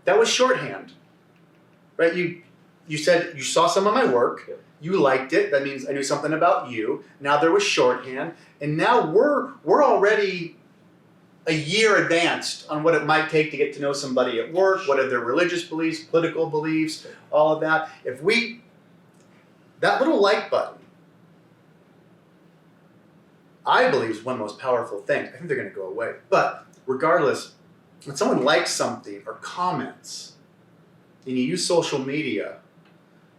That was shorthand, right? You said you saw some of my work, you liked it. That means I knew something about you. Now there was shorthand, and now we're already a year advanced on what it might take to get to know somebody at work, what are their religious beliefs, political beliefs, all of that. That little like button, I believe, is one of the most powerful things. I think they're going to go away, but regardless. When someone likes something or comments, and you use social media,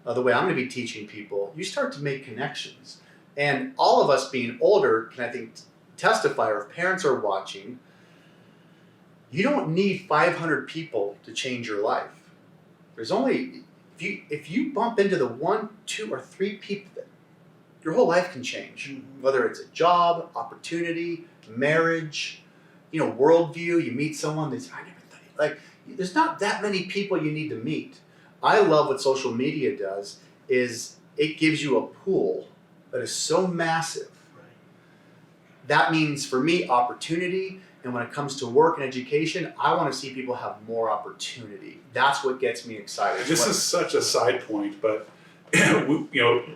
the way I'm going to be teaching people, you start to make connections. And all of us being older can, I think, testify, or if parents are watching, you don't need 500 people to change your life. There's only, if you bump into the 1, 2, or 3 people, that your whole life can change. Whether it's a job, opportunity, marriage, worldview, you meet someone that's, there's not that many people you need to meet. I love what social media does, is it gives you a pool that is so massive. That means for me, opportunity, and when it comes to work and education, I want to see people have more opportunity. That's what gets me excited. This is such a side point, but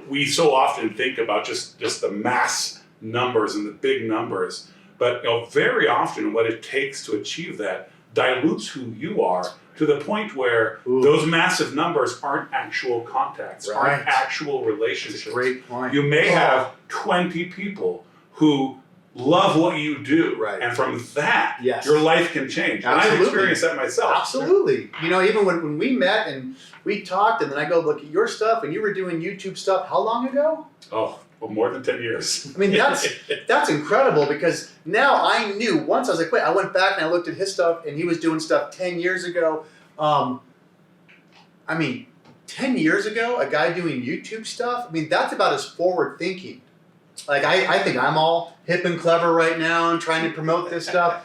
we so often think about just the mass numbers and the big numbers. But very often what it takes to achieve that dilutes who you are to the point where those massive numbers aren't actual contacts, aren't actual relationships. That's a great point. You may have 20 people who love what you do, and from that, your life can change. And I've experienced that myself. Absolutely. Even when we met and we talked, and then I go look at your stuff, and you were doing YouTube stuff, how long ago? Well, more than 10 years. I mean, that's incredible, because now I knew, once I was like, wait, I went back and I looked at his stuff, and he was doing stuff 10 years ago. 10 years ago, a guy doing YouTube stuff, that's about as forward thinking. I think I'm all hip and clever right now and trying to promote this stuff.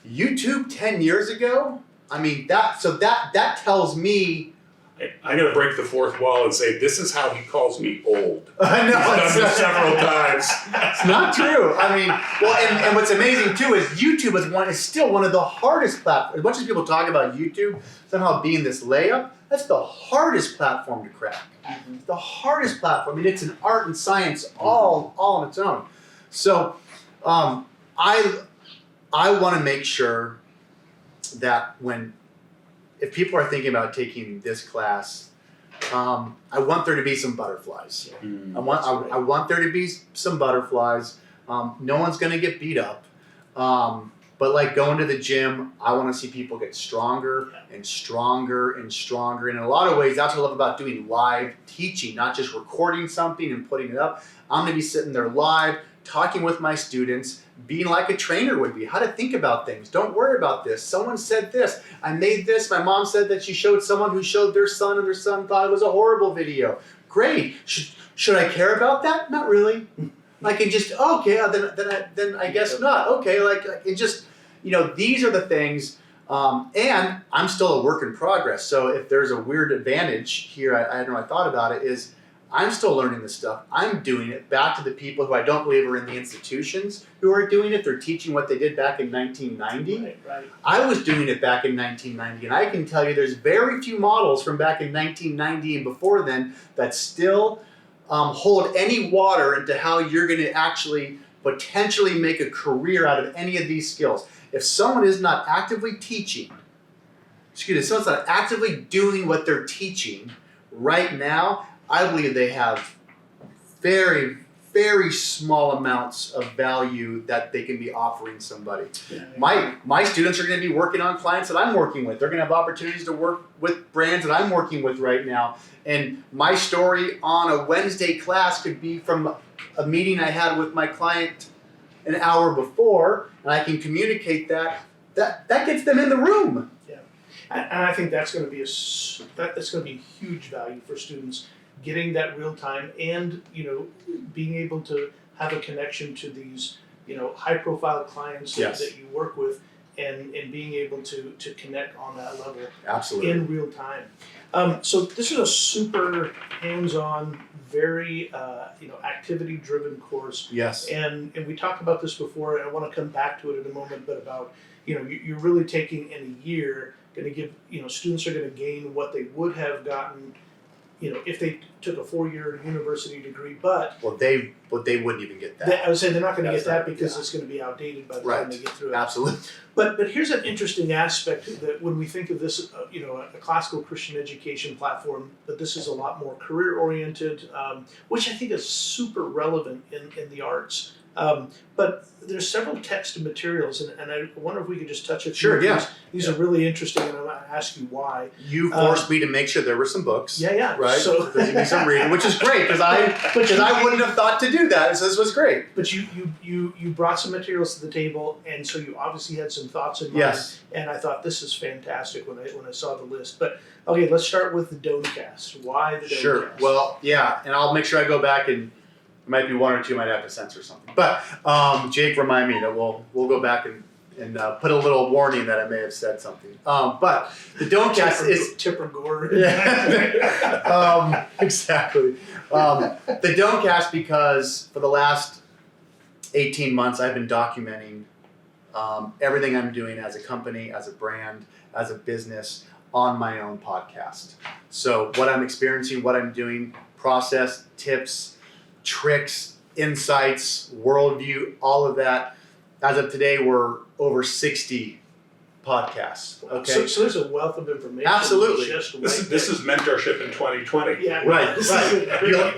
YouTube 10 years ago, that tells me. I'm going to break the fourth wall and say, this is how he calls me old. I know. He's done this several times. It's not true. And what's amazing too is YouTube is still one of the hardest platforms. As much as people talk about YouTube somehow being this layup, that's the hardest platform to crack. The hardest platform. It's an art and science all on its own. So I want to make sure that if people are thinking about taking this class, I want there to be some butterflies. I want there to be some butterflies. No one's going to get beat up. But going to the gym, I want to see people get stronger and stronger and stronger. And in a lot of ways, that's what I love about doing live teaching, not just recording something and putting it up. I'm going to be sitting there live, talking with my students, being like a trainer would be, how to think about things. Don't worry about this. Someone said this. I made this. My mom said that she showed someone who showed their son and their son thought it was a horrible video. Great. Should I care about that? Not really. I can just, okay, then I guess not. Okay, it just, these are the things. And I'm still a work in progress. So if there's a weird advantage here, I don't know, I thought about it, is I'm still learning this stuff. I'm doing it back to the people who I don't believe are in the institutions who are doing it. They're teaching what they did back in 1990. Right. I was doing it back in 1990, and I can tell you there's very few models from back in 1990 and before then that still hold any water into how you're going to actually potentially make a career out of any of these skills. If someone is not actively teaching, someone's not actively doing what they're teaching right now, I believe they have very, very small amounts of value that they can be offering somebody. Yeah. My students are going to be working on clients that I'm working with. They're going to have opportunities to work with brands that I'm working with right now. And my story on a Wednesday class could be from a meeting I had with my client an hour before, and I can communicate that gets them in the room. Yeah, and I think that's going to be that's going to be a huge value for students, getting that real time and being able to have a connection to these high profile clients Yes. that you work with, and being able to connect on that level. Absolutely. In real time. So this is a super hands-on, very activity-driven course. Yes. And we talked about this before, and I want to come back to it in a moment. But about you're really taking in a year, going to give students are going to gain what they would have gotten if they took a 4-year university degree. But they wouldn't even get that. I would say they're not going to get that not- because yeah. it's going to be outdated by the Right. time they get through it. Absolutely. But here's an interesting aspect that when we think of this, a classical Christian education platform, but this is a lot more career oriented, which I think is super relevant in the arts. But there's several text materials, and I wonder if we could just touch a few. Sure, of yeah. These are really interesting, and I'm going to ask you why. You forced me to make sure there were some books. Yeah. Right? So There's gonna be some reading, which is great because I wouldn't have thought to do that. So this was great. But you brought some materials to the table, and so you obviously had some thoughts in mind. Yes. And I thought this is fantastic when I saw the list. But okay, let's start with the Doanecast. Why the Doanecast? Sure. Well, yeah, and I'll make sure I go back and there might be one or two I might have to censor something. But Jake, remind me that we'll go back and put a little warning that I may have said something. But the Doanecast is Tipper Gore. Yeah. Exactly. The Doanecast, because for the last 18 months I've been documenting everything I'm doing as a company, as a brand, as a business on my own podcast. So what I'm experiencing, what I'm doing, process, tips, tricks, insights, worldview, all of that. As of today, we're over 60 podcasts. Okay. So there's a wealth of information. Absolutely. Just This is mentorship in 2020. Yeah. Right. This is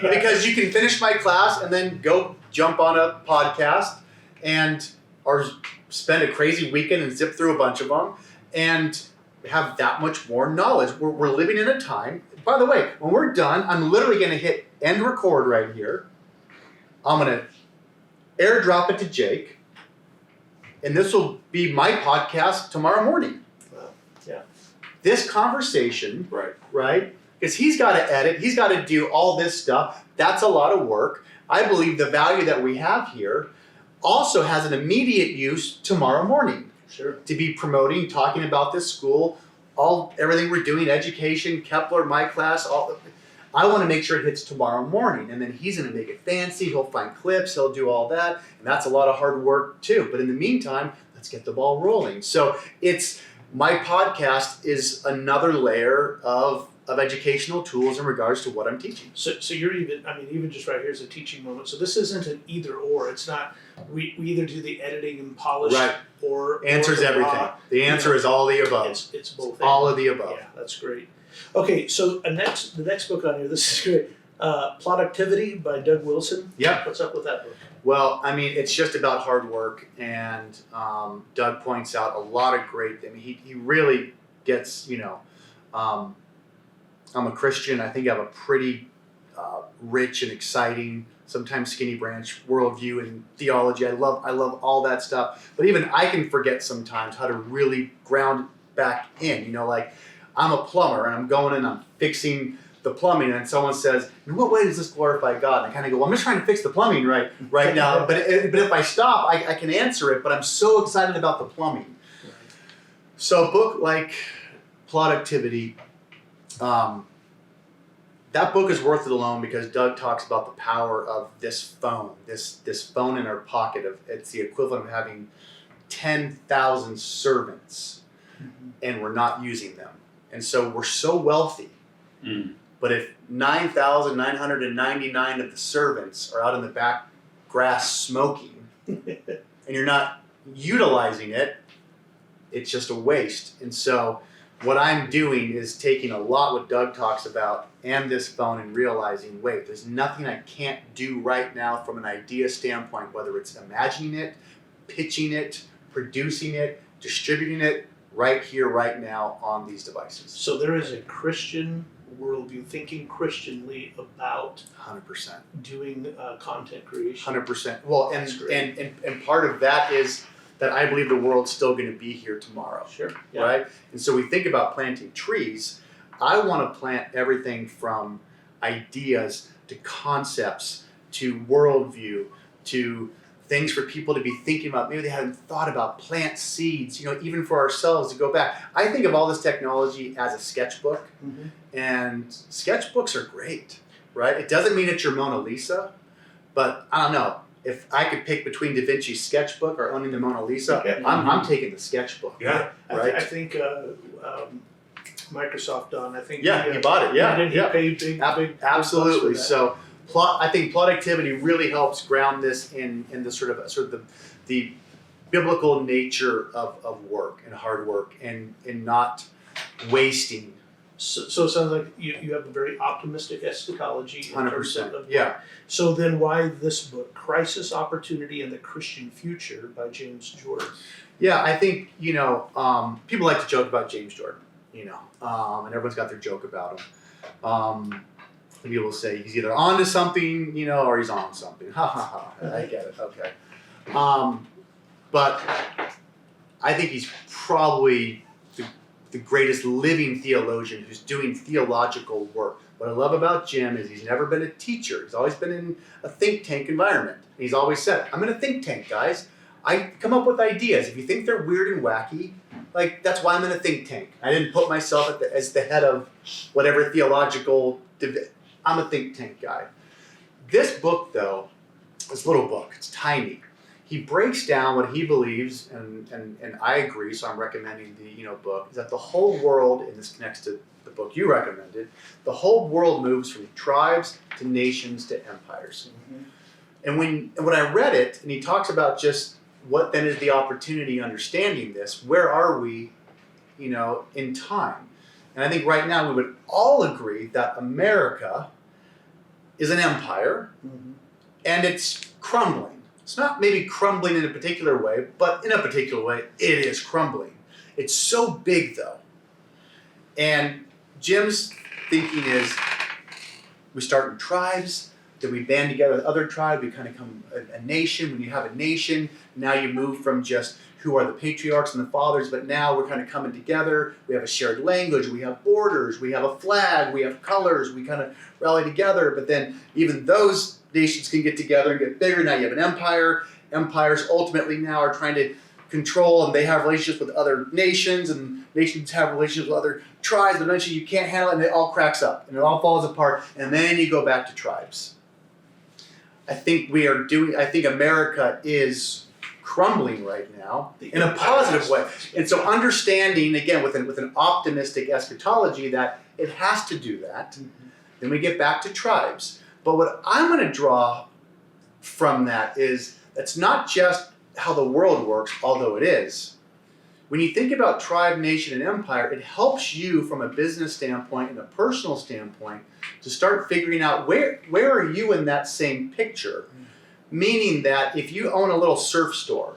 Because you can finish my class and then go jump on a podcast or spend a crazy weekend and zip through a bunch of them and have that much more knowledge. We're living in a time. By the way, when we're done, I'm literally going to hit end record right here. I'm going to airdrop it to Jake, and this will be my podcast tomorrow morning. Wow. Yeah. This conversation, Right. because he's got to edit, he's got to do all this stuff. That's a lot of work. I believe the value that we have here also has an immediate use tomorrow morning. Sure. To be promoting, talking about this school, everything we're doing, education, Kepler, my class, I want to make sure it hits tomorrow morning, and then he's going to make it fancy. He'll find clips, he'll do all that, and that's a lot of hard work too. But in the meantime, let's get the ball rolling. So my podcast is another layer of educational tools in regards to what I'm teaching. So you're even just right here is a teaching moment. So this isn't an either or. It's not we either do the editing and polish or Answers the everything. raw. The answer is all the above. It's both. All of the above. Yeah, that's great. Okay, so the next book on here. This is great. Productivity by Doug Wilson. Yep. What's up with that book? Well, I mean, it's just about hard work, and Doug points out a lot of great. I mean, he really gets. I'm a Christian. I think I have a pretty rich and exciting sometimes skinny branch, worldview and theology. I love all that stuff. But even I can forget sometimes how to really ground back in. You know, like I'm a plumber and I'm going in, I'm fixing the plumbing, and someone says, "In what way does this glorify God?" And I kind of go, "Well, I'm just trying to fix the plumbing right now." But if I stop, I can answer it. But I'm so excited about the plumbing. Right. So a book like Productivity, that book is worth it alone because Doug talks about the power of this phone, this phone in our pocket. It's the equivalent of having 10,000 servants, and we're not using them. And so we're so wealthy. But if 9,999 of the servants are out in the back grass smoking, and you're not utilizing it, it's just a waste. And so what I'm doing is taking a lot what Doug talks about and this phone and realizing, wait, there's nothing I can't do right now from an idea standpoint, whether it's imagining it, pitching it, producing it, distributing it right here, right now on these devices. So there is a Christian worldview, thinking Christianly about 100%. doing content creation. 100%. Well, and part of that is that I believe the world's still going to be here tomorrow. Sure. Yeah. Right? And so we think about planting trees. I want to plant everything from ideas to concepts to worldview to things for people to be thinking about. Maybe they haven't thought about, plant seeds, even for ourselves to go back. I think of all this technology as a sketchbook, and sketchbooks are great, right? It doesn't mean it's your Mona Lisa, but I don't know. If I could pick between Da Vinci's sketchbook or owning the Mona Lisa, I'm taking the sketchbook. Yeah. Right? I think Microsoft done. I think he bought it. Yeah, he paid big absolutely. bucks for that. So I think productivity really helps ground this in the sort of the biblical nature of work and hard work and not wasting. So it sounds like you have a very optimistic eschatology. 100%. Yeah. So then why this book, Crisis, Opportunity, and the Christian Future by James Jordan? Yeah, I think, people like to joke about James Jordan, and everyone's got their joke about him. People say he's either onto something, or he's on something. Ha ha ha. I get it. Okay. But I think he's probably the greatest living theologian who's doing theological work. What I love about Jim is he's never been a teacher. He's always been in a think tank environment. And he's always said, I'm in a think tank, guys. I come up with ideas. If you think they're weird and wacky, that's why I'm in a think tank. I didn't put myself as the head of whatever theological I'm a think tank guy. This book, though, this little book, it's tiny. He breaks down what he believes, and I agree, so I'm recommending the book, is that the whole world, and this connects to the book you recommended, the whole world moves from tribes to nations to empires. And when I read it, and he talks about just what then is the opportunity understanding this, where are we, in time? And I think right now we would all agree that America is an empire, and it's crumbling. It's not maybe crumbling in a particular way, but in a particular way, it is crumbling. It's so big, though. And Jim's thinking is, we start in tribes, then we band together with other tribes, we kind of become a nation. When you have a nation, now you move from just who are the patriarchs and the fathers, but now we're kind of coming together. We have a shared language, we have borders, we have a flag, we have colors, we kind of rally together, but then even those nations can get together and get bigger. Now you have an empire. Empires ultimately now are trying to control, and they have relationships with other nations, and nations have relationships with other tribes, but eventually you can't handle it, and it all cracks up, and it all falls apart, and then you go back to tribes. I think America is crumbling right now in a positive way. And so understanding, again, with an optimistic eschatology, that it has to do that, then we get back to tribes. But what I'm going to draw from that is that's not just how the world works, although it is. When you think about tribe, nation, and empire, it helps you from a business standpoint and a personal standpoint to start figuring out where are you in that same picture. Meaning that if you own a little surf store,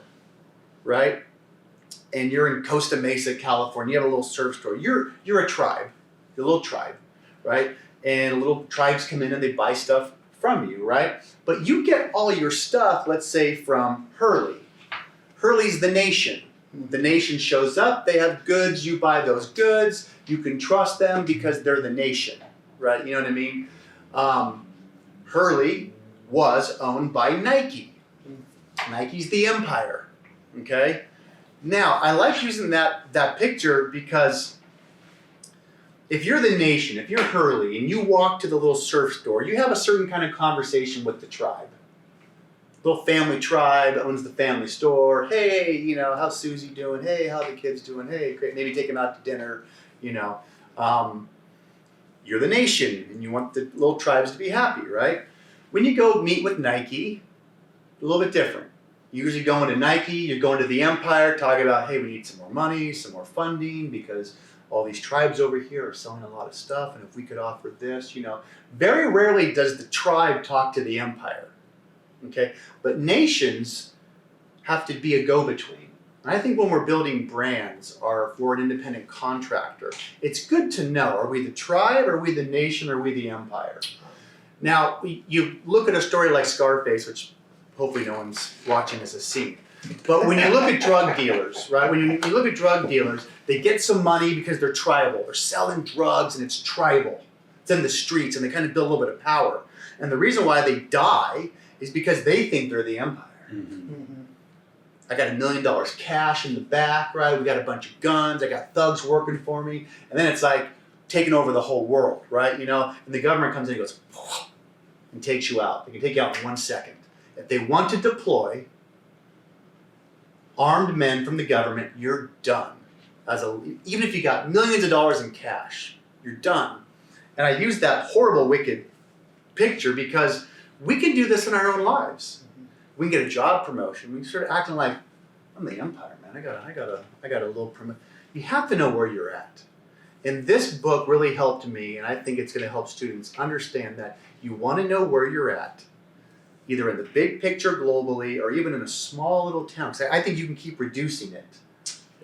right, and you're in Costa Mesa, California, you have a little surf store, you're a tribe, you're a little tribe, right? And little tribes come in and they buy stuff from you, right? But you get all your stuff, let's say, from Hurley. Hurley's the nation. The nation shows up, they have goods, you buy those goods, you can trust them because they're the nation, right? You know what I mean? Hurley was owned by Nike. Nike's the empire, okay? Now, I like using that picture because if you're the nation, if you're Hurley and you walk to the little surf store, you have a certain kind of conversation with the tribe. Little family tribe owns the family store. Hey, you know, how's Susie doing? Hey, how the kids doing? Hey, great. Maybe take them out to dinner, you know. You're the nation and you want the little tribes to be happy, right? When you go meet with Nike, a little bit different. You're usually going to Nike, you're going to the empire, talking about, hey, we need some more money, some more funding because all these tribes over here are selling a lot of stuff and if we could offer this, you know. Very rarely does the tribe talk to the empire. Okay, but nations have to be a go-between. And I think when we're building brands or for an independent contractor, it's good to know, are we the tribe, are we the nation, or are we the empire? Now, you look at a story like Scarface, which hopefully no one's watching as a scene. But when you look at drug dealers, right, when you look at drug dealers, they get some money because they're tribal. They're selling drugs and it's tribal. It's in the streets and they kind of build a little bit of power. And the reason why they die is because they think they're the empire. Mm-hmm. I got $1 million cash in the back, right? We got a bunch of guns. I got thugs working for me. And then it's like taking over the whole world, right? You know, and the government comes in and goes, and takes you out. They can take you out in 1 second. If they want to deploy armed men from the government, you're done. Even if you got millions of dollars in cash, you're done. And I use that horrible, wicked picture because we can do this in our own lives. We can get a job promotion. We can start acting like, I'm the empire, man. I got a little promotion. You have to know where you're at. And this book really helped me, and I think it's going to help students understand that you want to know where you're at, either in the big picture globally or even in a small little town. Because I think you can keep reducing it.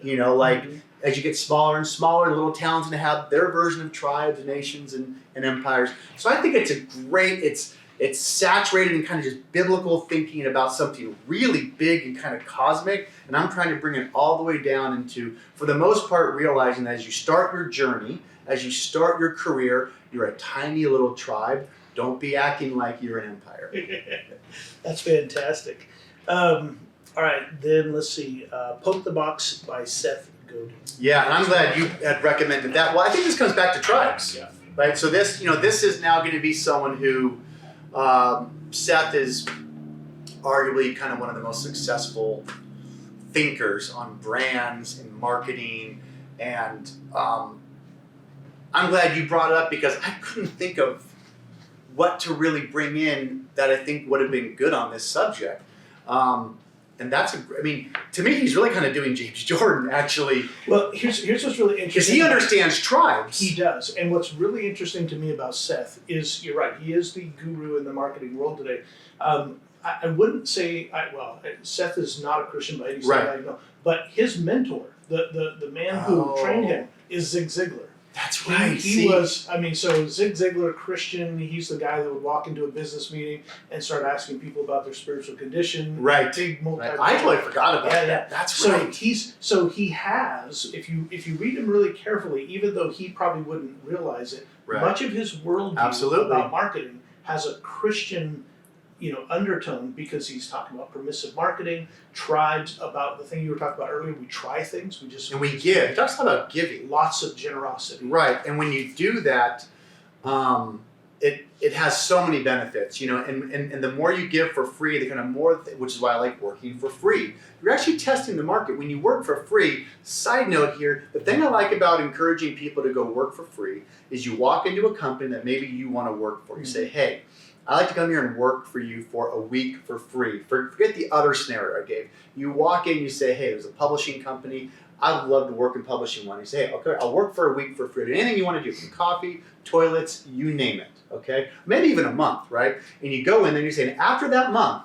You know, like as you get smaller and smaller, little towns going to have their version of tribes, nations, and empires. So I think it's a great, it's saturated in kind of just biblical thinking about something really big and kind of cosmic. And I'm trying to bring it all the way down into, for the most part, realizing that as you start your journey, as you start your career, you're a tiny little tribe. Don't be acting like you're an empire. That's fantastic. All right, then let's see. Poke the Box by Seth Godin. Yeah, and I'm glad you had recommended that. Well, I think this comes back to tribes. Yeah. Right? So this, this is now going to be someone who Seth is arguably kind of one of the most successful thinkers on brands and marketing, and I'm glad you brought it up because I couldn't think of what to really bring in that I think would have been good on this subject. And that's, to me, he's really kind of doing James Jordan, actually. Well, here's what's really interesting. Because he understands tribes. He does. And what's really interesting to me about Seth is, you're right, he is the guru in the marketing world today. I wouldn't say, Seth is not a Christian by any stretch, Right. I know, but his mentor, the man who trained him, is Zig Ziglar. That's right. He was, so Zig Ziglar, Christian, he's the guy that would walk into a business meeting and start asking people about their spiritual condition. Right. Big Right. I totally forgot about that. That's right. He has, if you read him really carefully, even though he probably wouldn't realize it, Right. much of his worldview Absolutely. about marketing has a Christian undertone, because he's talking about permissive marketing, tribes, about the thing you were talking about earlier. We try things, And we give. He talks about giving. lots of generosity. Right. And when you do that, it has so many benefits, and the more you give for free, the kind of more, which is why I like working for free. You're actually testing the market. When you work for free, side note here, the thing I like about encouraging people to go work for free is you walk into a company that maybe you want to work for. You say, hey, I like to come here and work for you for a week for free. Forget the other scenario I gave. You walk in, you say, hey, there's a publishing company. I'd love to work in publishing one. You say, hey, okay, I'll work for a week for free. Anything you want to do, from coffee, toilets, you name it, okay? Maybe even a month, right? And you go in and you say, and after that month,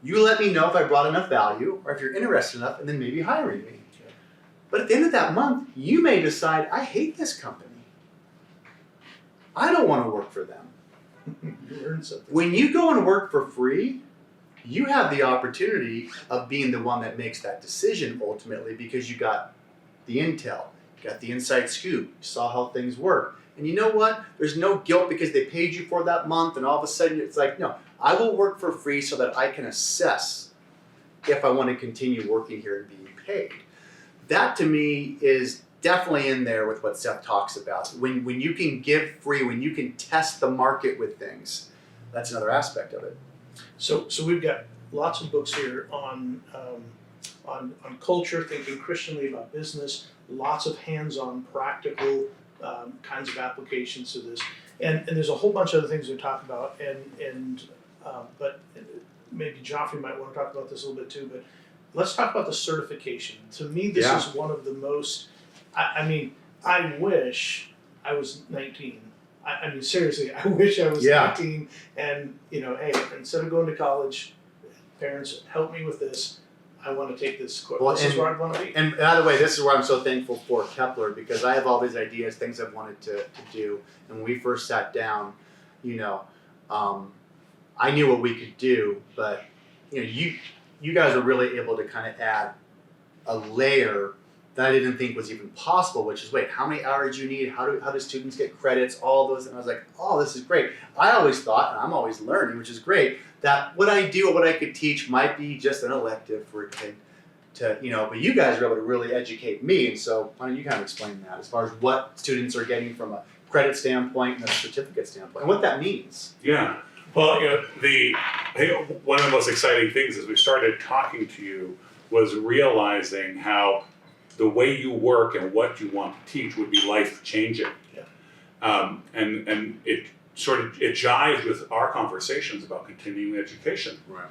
you let me know if I brought enough value or if you're interested enough, and then maybe hiring me. But at the end of that month, you may decide, I hate this company. I don't want to work for them. You learned something. When you go and work for free, you have the opportunity of being the one that makes that decision ultimately, because you got the intel, you got the inside scoop, you saw how things work. And you know what? There's no guilt because they paid you for that month, and all of a sudden it's like, no, I will work for free so that I can assess if I want to continue working here and being paid. That to me is definitely in there with what Seth talks about. When you can give free, when you can test the market with things, that's another aspect of it. So we've got lots of books here on culture, thinking Christianly about business, lots of hands-on practical kinds of applications to this, and there's a whole bunch of other things we talk about, but maybe Joffre might want to talk about this a little bit too, but let's talk about the certification. To me, this is one of the most, I mean, I wish I was 19. I mean, seriously, I wish I was 19 and, hey, instead of going to college, parents, help me with this. I want to take this course. Well, this is where I want to be. And by the way, this is where I'm so thankful for Kepler, because I have all these ideas, things I've wanted to do. And when we first sat down, I knew what we could do, but you guys are really able to kind of add a layer that I didn't think was even possible, which is, wait, how many hours do you need? How do students get credits? All those, and I was like, oh, this is great. I always thought, and I'm always learning, which is great, that what I do, what I could teach might be just an elective for a kid to, but you guys are able to really educate me, and so why don't you kind of explain that as far as what students are getting from a credit standpoint and a certificate standpoint, and what that means. Yeah. Well, I think one of the most exciting things as we started talking to you was realizing how the way you work and what you want to teach would be life-changing. Yeah. And it jived with our conversations about continuing education. Right.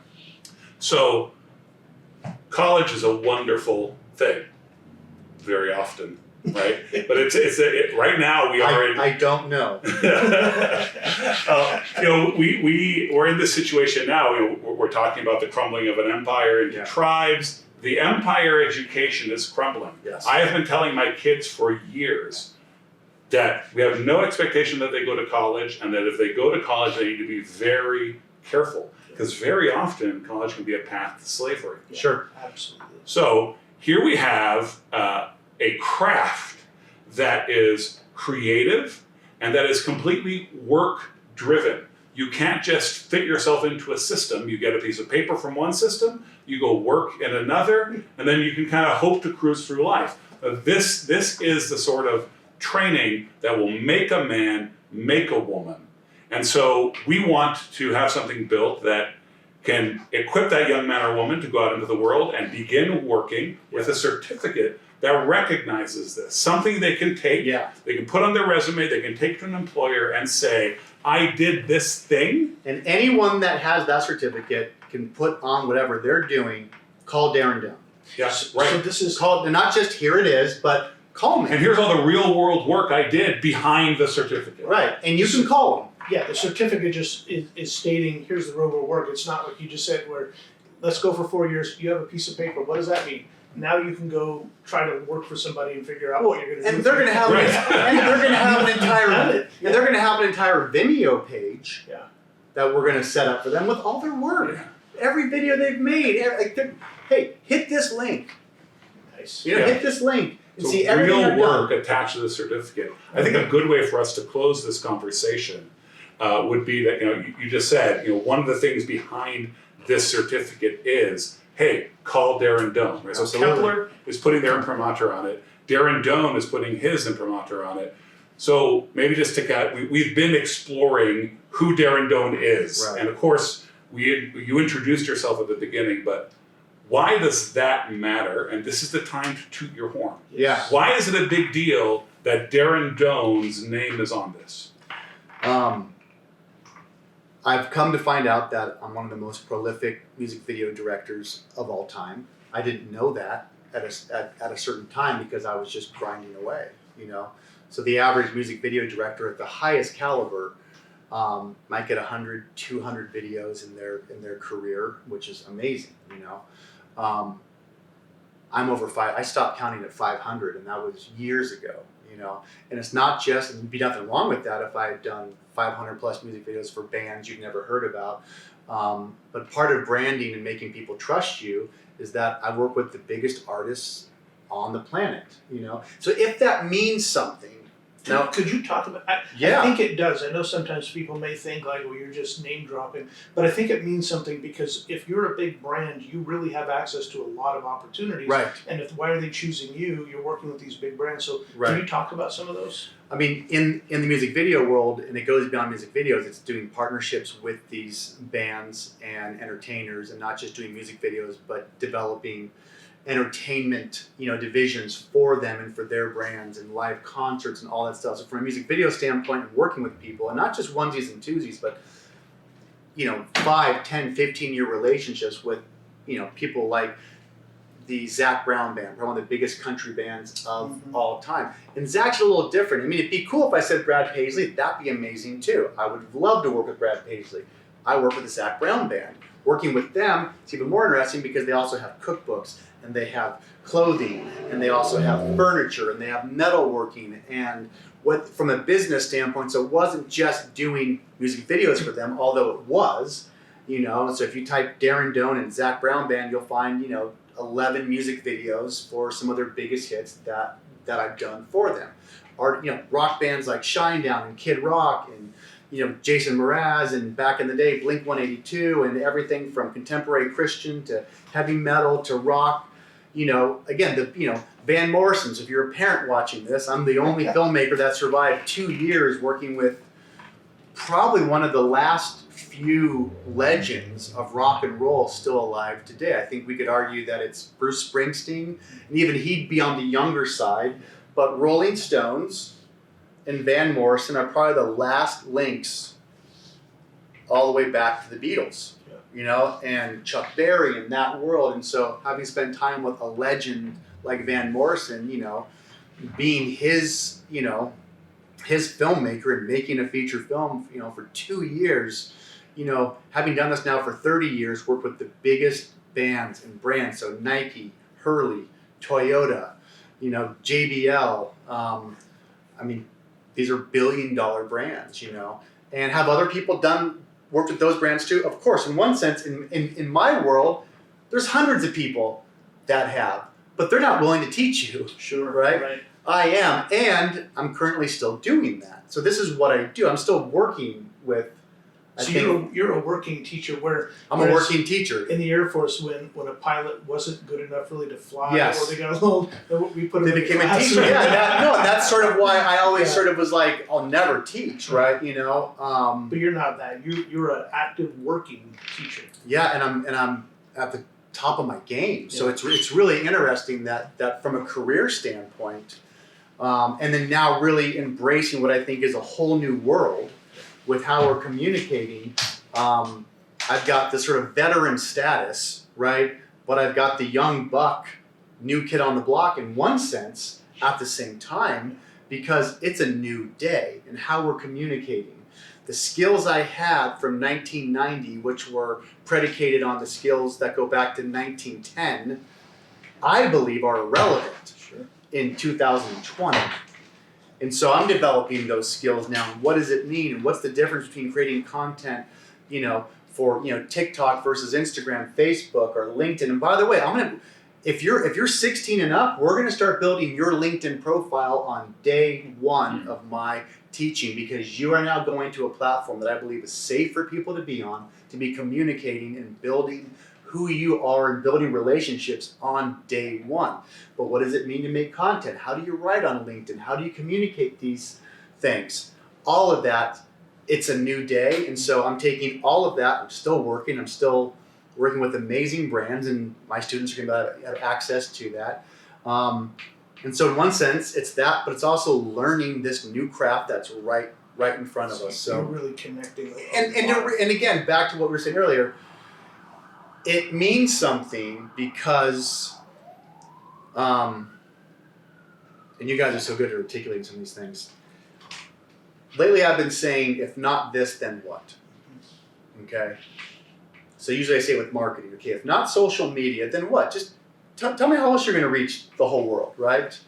So college is a wonderful thing, very often, right? But right now we are in. I don't know. We're in this situation now. We're talking about the crumbling of an empire into tribes. The empire education is crumbling. Yes. I have been telling my kids for years that we have no expectation that they go to college, and that if they go to college, they need to be very careful, because very often college can be a path to slavery. Yeah, Sure. Absolutely. So here we have a craft that is creative and that is completely work-driven. You can't just fit yourself into a system. You get a piece of paper from one system, you go work in another, and then you can kind of hope to cruise through life. This is the sort of training that will make a man, make a woman. And so we want to have something built that can equip that young man or woman to go out into the world and begin working with a certificate that recognizes this. Something they can take, they can put on their resume, they can take to an employer and say, I did this thing. And anyone that has that certificate can put on whatever they're doing, call Darren Doane. Yeah, right. So this is called, and not just here it is, but call me. And here's all the real world work I did behind the certificate. Right, and you can call them. Yeah, the certificate just is stating, here's the real world work. It's not like you just said, where let's go for 4 years, you have a piece of paper. What does that mean? Now you can go try to work for somebody and figure out what you're going to do. And they're going to have, they're going to have an entire Vimeo page that we're going to set up for them with all their work. Yeah. Every video they've made. Hey, hit this link. Nice. Hit this link and So see everything real they've work done. attached to the certificate. I think a good way for us to close this conversation would be that you just said one of the things behind this certificate is, hey, call Darren Doane. Right? So Absolutely. Kepler is putting their imprimatur on it. Darren Doane is putting his imprimatur on it. So maybe just we've been exploring who Darren Doane is, Right. and of course you introduced yourself at the beginning, but why does that matter? And this is the time to toot your horn. Yeah. Why is it a big deal that Darren Doane's name is on this? I've come to find out that I'm one of the most prolific music video directors of all time. I didn't know that at a certain time because I was just grinding away, So the average music video director at the highest caliber might get 100, 200 videos in their career, which is amazing, I'm over I stopped counting at 500, and that was years ago, And it's not just, and there'd be nothing wrong with that if I had done 500 plus music videos for bands you've never heard about. But part of branding and making people trust you is that I work with the biggest artists on the planet, So if that means something, now, could you talk about? I think it does. I know sometimes people may think like, well, you're just name dropping, but I think it means something because if you're a big brand, you really have access to a lot of opportunities. Right. And why are they choosing you? You're working with these big brands. So can you talk about some of those? I mean, in the music video world, and it goes beyond music videos, it's doing partnerships with these bands and entertainers, and not just doing music videos, but developing entertainment, divisions for them and for their brands and live concerts and all that stuff. So from a music video standpoint and working with people, and not just onesies and twosies, but 5, 10, 15-year relationships with, people like the Zac Brown Band, probably one of the biggest country bands of all time. And Zac's a little different. I mean, it'd be cool if I said Brad Paisley. That'd be amazing too. I would love to work with Brad Paisley. I work with the Zac Brown Band. Working with them is even more interesting because they also have cookbooks, and they have clothing, and they also have furniture, and they have metalworking, and what from a business standpoint. So it wasn't just doing music videos for them, although it was, So if you type Darren Doane and Zac Brown Band, you'll find 11 music videos for some of their biggest hits that I've done for them. Or rock bands like Shinedown and Kid Rock and Jason Mraz, and back in the day Blink-182, and everything from contemporary Christian to heavy metal to rock. Again, Van Morrison's. If you're a parent watching this, I'm the only filmmaker that survived 2 years working with probably one of the last few legends of rock and roll still alive today. I think we could argue that it's Bruce Springsteen, and even he'd be on the younger side, but Rolling Stones and Van Morrison are probably the last links all the way back to the Beatles. And Chuck Berry in that world. And so having spent time with a legend like Van Morrison, being his filmmaker and making a feature film, for 2 years, having done this now for 30 years, worked with the biggest bands and brands. So Nike, Hurley, Toyota, JBL. These are billion-dollar brands, and have other people worked with those brands too? Of course, in one sense, in my world, there's hundreds of people that have, but they're not willing to teach you. Sure. Right? I am, and I'm currently still doing that. So this is what I do. I'm still working with. You're a working teacher. I'm a working teacher. In the Air Force, when a pilot wasn't good enough really to fly, yes. or they got a little, we put them they in became class. a teacher. And that's sort of why I always sort of was like, I'll never teach, right? But you're not that. You're an active working teacher. Yeah, and I'm at the top of my game. So it's really interesting that from a career standpoint, and then now really embracing what I think is a whole new world with how we're communicating. I've got this sort of veteran status, right? But I've got the young buck, new kid on the block in one sense at the same time, because it's a new day and how we're communicating. The skills I had from 1990, which were predicated on the skills that go back to 1910, I believe are irrelevant in 2020. And so I'm developing those skills now. What does it mean? And what's the difference between creating content, for TikTok versus Instagram, Facebook, or LinkedIn? And by the way, if you're 16 and up, we're gonna start building your LinkedIn profile on day one of my teaching, because you are now going to a platform that I believe is safe for people to be on, to be communicating and building who you are and building relationships on day one. But what does it mean to make content? How do you write on LinkedIn? How do you communicate these things? All of that, it's a new day. And so I'm taking all of that. I'm still working with amazing brands, and my students are going to have access to that. And so in one sense, it's that, but it's also learning this new craft that's right in front of us. So you're really connecting. And again, back to what we were saying earlier, it means something because, and you guys are so good at articulating some of these things. Lately I've been saying, if not this, then what? Okay? So usually I say it with marketing, okay, if not social media, then what? Just tell me how else you're going to reach the whole world, right?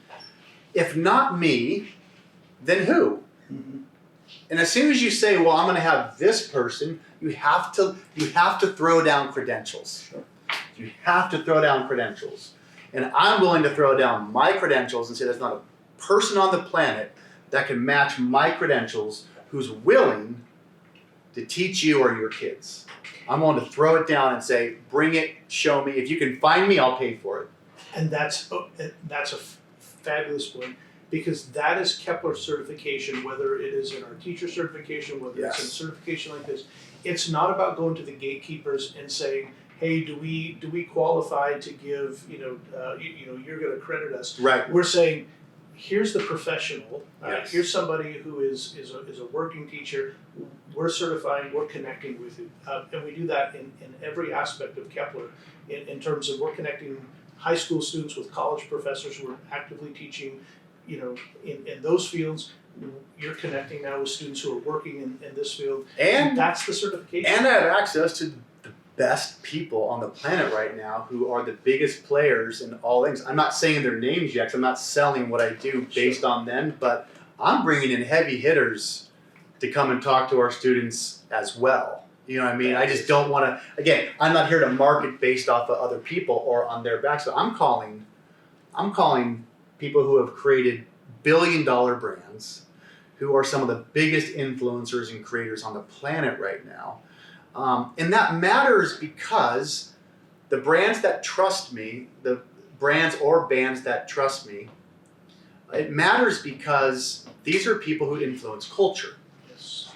if not me, then who? Mm-hmm. And as soon as you say, well, I'm going to have this person, you have to throw down credentials. Sure. You have to throw down credentials. And I'm willing to throw down my credentials and say there's not a person on the planet that can match my credentials who's willing to teach you or your kids. I'm willing to throw it down and say, bring it, show me. If you can find me, I'll pay for it. And that's a fabulous point, because that is Kepler certification, whether it is in our teacher certification, whether it's in certification like this. It's not about going to the gatekeepers and saying, hey, do we qualify to give, you're going to credit us. Right. We're saying, here's the professional. Yes. Here's somebody who is a working teacher. We're certifying, we're connecting with you. And we do that in every aspect of Kepler, in terms of we're connecting high school students with college professors who are actively teaching, in those fields. You're connecting now with students who are working in this field. And that's the certification. And I have access to the best people on the planet right now who are the biggest players in all things. I'm not saying their names yet, because I'm not selling what I do based on them, but I'm bringing in heavy hitters to come and talk to our students as well. You know what I mean? I just don't want to, again, I'm not here to market based off of other people or on their backs. So I'm calling people who have created billion-dollar brands, who are some of the biggest influencers and creators on the planet right now. And that matters because the brands that trust me, the brands or bands that trust me, it matters because these are people who influence culture,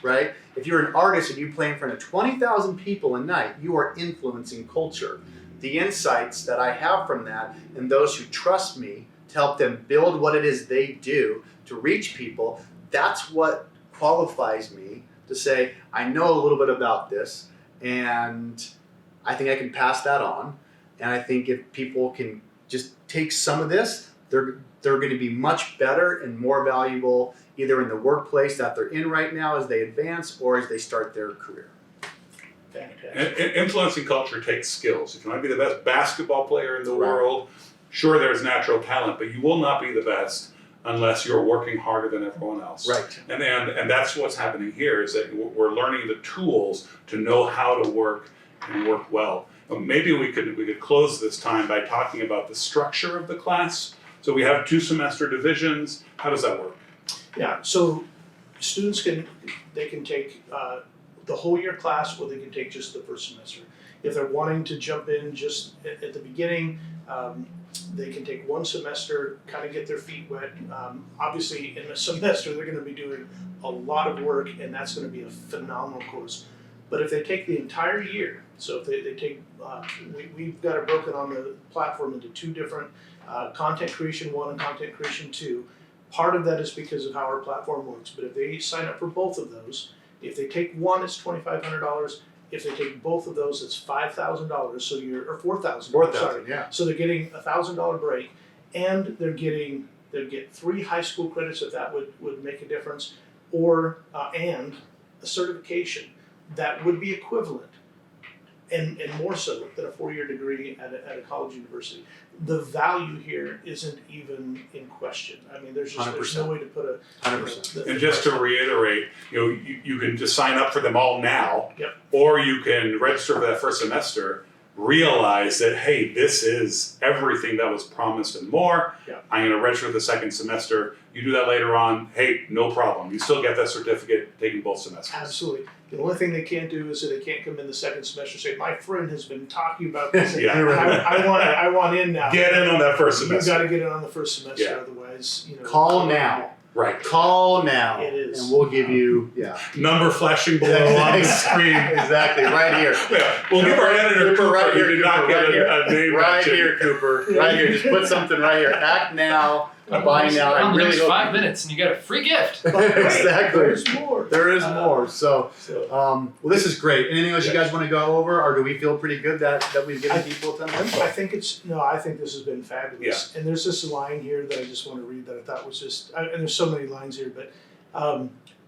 right? If you're an artist and you play in front of 20,000 people a night, you are influencing culture. The insights that I have from that and those who trust me to help them build what it is they do to reach people, that's what qualifies me to say, I know a little bit about this, and I think I can pass that on. And I think if people can just take some of this, they're going to be much better and more valuable either in the workplace that they're in right now as they advance or as they start their career. And influencing culture takes skills. If you want to be the best basketball player in the world, sure, there's natural talent, but you will not be the best unless you're working harder than everyone else. Right. And that's what's happening here, is that we're learning the tools to know how to work and work well. Maybe we could close this time by talking about the structure of the class. So we have 2 semester divisions. How does that work? Yeah, so students can take the whole year class, or they can take just the first semester. If they're wanting to jump in just at the beginning, they can take 1 semester, kind of get their feet wet. Obviously, in a semester, they're going to be doing a lot of work, and that's going to be a phenomenal course. But if they take the entire year, so if they take, we've got it broken on the platform into 2 different content creation 1 and content creation 2. Part of that is because of how our platform works. But if they sign up for both of those, if they take 1, it's $2,500. If they take both of those, it's $5,000. So or $4,000. $4,000, yeah. So they're getting a $1,000 break, and they'll get 3 high school credits if that would make a difference, or and a certification that would be equivalent, and more so than a 4-year degree at a college university. The value here isn't even in question. I mean, there's no way to put a 100%. And just to reiterate, you can just sign up for them all now, Yep. or you can register for that first semester, realize that, hey, this is everything that was promised and more. Yep. I'm going to register for the second semester. You do that later on, hey, no problem. You still get that certificate taking both semesters. Absolutely. The only thing they can't do is that they can't come in the second semester and say, my friend has been talking about this. Yeah. I want in now. Get in on that first You've semester. got to get in on the first semester, Yeah. Otherwise, Call now. Right. Call now. It is. And we'll give you, Number flashing below on the screen. Exactly, right here. Yeah. We'll give our editor Cooper, right here, who did not Cooper, get right here. a name Right mention. here, Cooper. Right here. Just put something right here. Act now. Buy now. On I the really next hope 5 minutes, and you get a free gift. Exactly. There's more. There is more. So, So, well, this is great. Anything else you guys want to go over, or do we feel pretty good that we've given people a ton of info? I think this has been fabulous. Yeah. And there's this line here that I just want to read that I thought was and there's so many lines here, but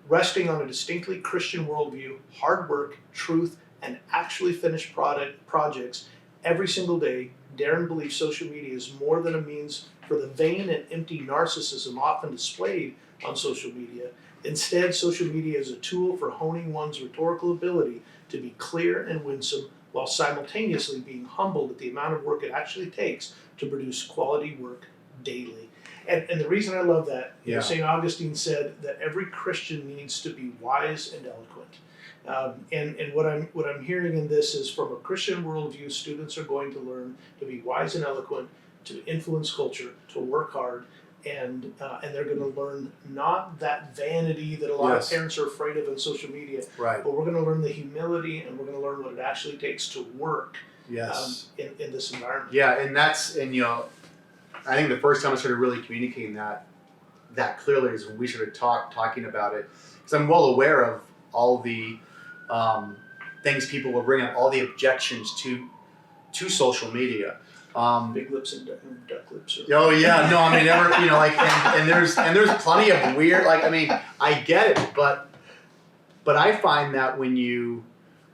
resting on a distinctly Christian worldview, hard work, truth, and actually finished projects every single day, Darren believes social media is more than a means for the vain and empty narcissism often displayed on social media. Instead, social media is a tool for honing one's rhetorical ability to be clear and winsome while simultaneously being humbled at the amount of work it actually takes to produce quality work daily. And the reason I love that, St. Augustine said that every Christian needs to be wise and eloquent. And what I'm hearing in this is, from a Christian worldview, students are going to learn to be wise and eloquent, to influence culture, to work hard, and they're going to learn not that vanity that a lot of parents are afraid of in social media, Right. but we're going to learn the humility, and we're going to learn what it actually takes to work in this environment. Yeah, I think the first time I started really communicating that clearly is when we started talking about it, because I'm well aware of all the things people will bring up, all the objections to social media. Big lips and duck lips. Oh yeah, no, I mean, and there's plenty of weird, I get it, but I find that when you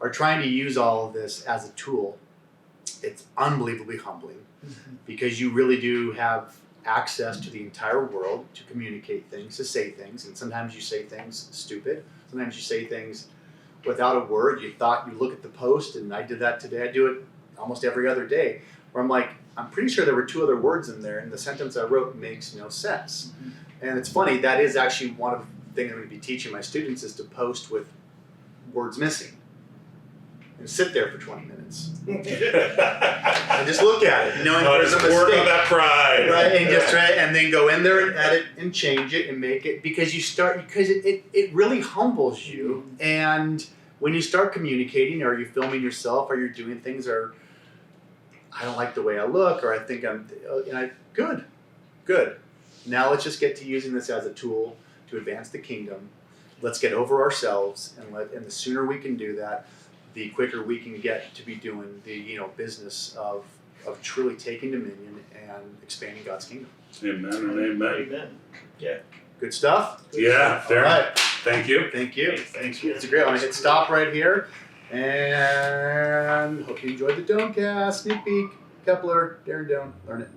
are trying to use all of this as a tool, it's unbelievably humbling, because you really do have access to the entire world to communicate things, to say things, and sometimes you say things stupid, sometimes you say things without a word. You look at the post, and I did that today. I do it almost every other day, where I'm like, I'm pretty sure there were 2 other words in there, and the sentence I wrote makes no sense. And it's funny, that is actually one of the things I'm going to be teaching my students, is to post with words missing. And sit there for 20 minutes. And just look at it, knowing there's a mistake. Work on that pride. Right, and just try it, and then go in there and edit and change it and make it, because it really humbles you. And when you start communicating, or you're filming yourself, or you're doing things, or I don't like the way I look, or I think good. Now let's just get to using this as a tool to advance the kingdom. Let's get over ourselves, and the sooner we can do that, the quicker we can get to be doing the business of truly taking dominion and expanding God's kingdom. Amen and amen. Amen. Yeah. Good stuff? Yeah, All Darren. right. Thank you. Thank you. It's a great one. Hit stop right here. And hope you enjoyed the Doanecast. Sneak peek. Kepler, Darren Doane. Learn it.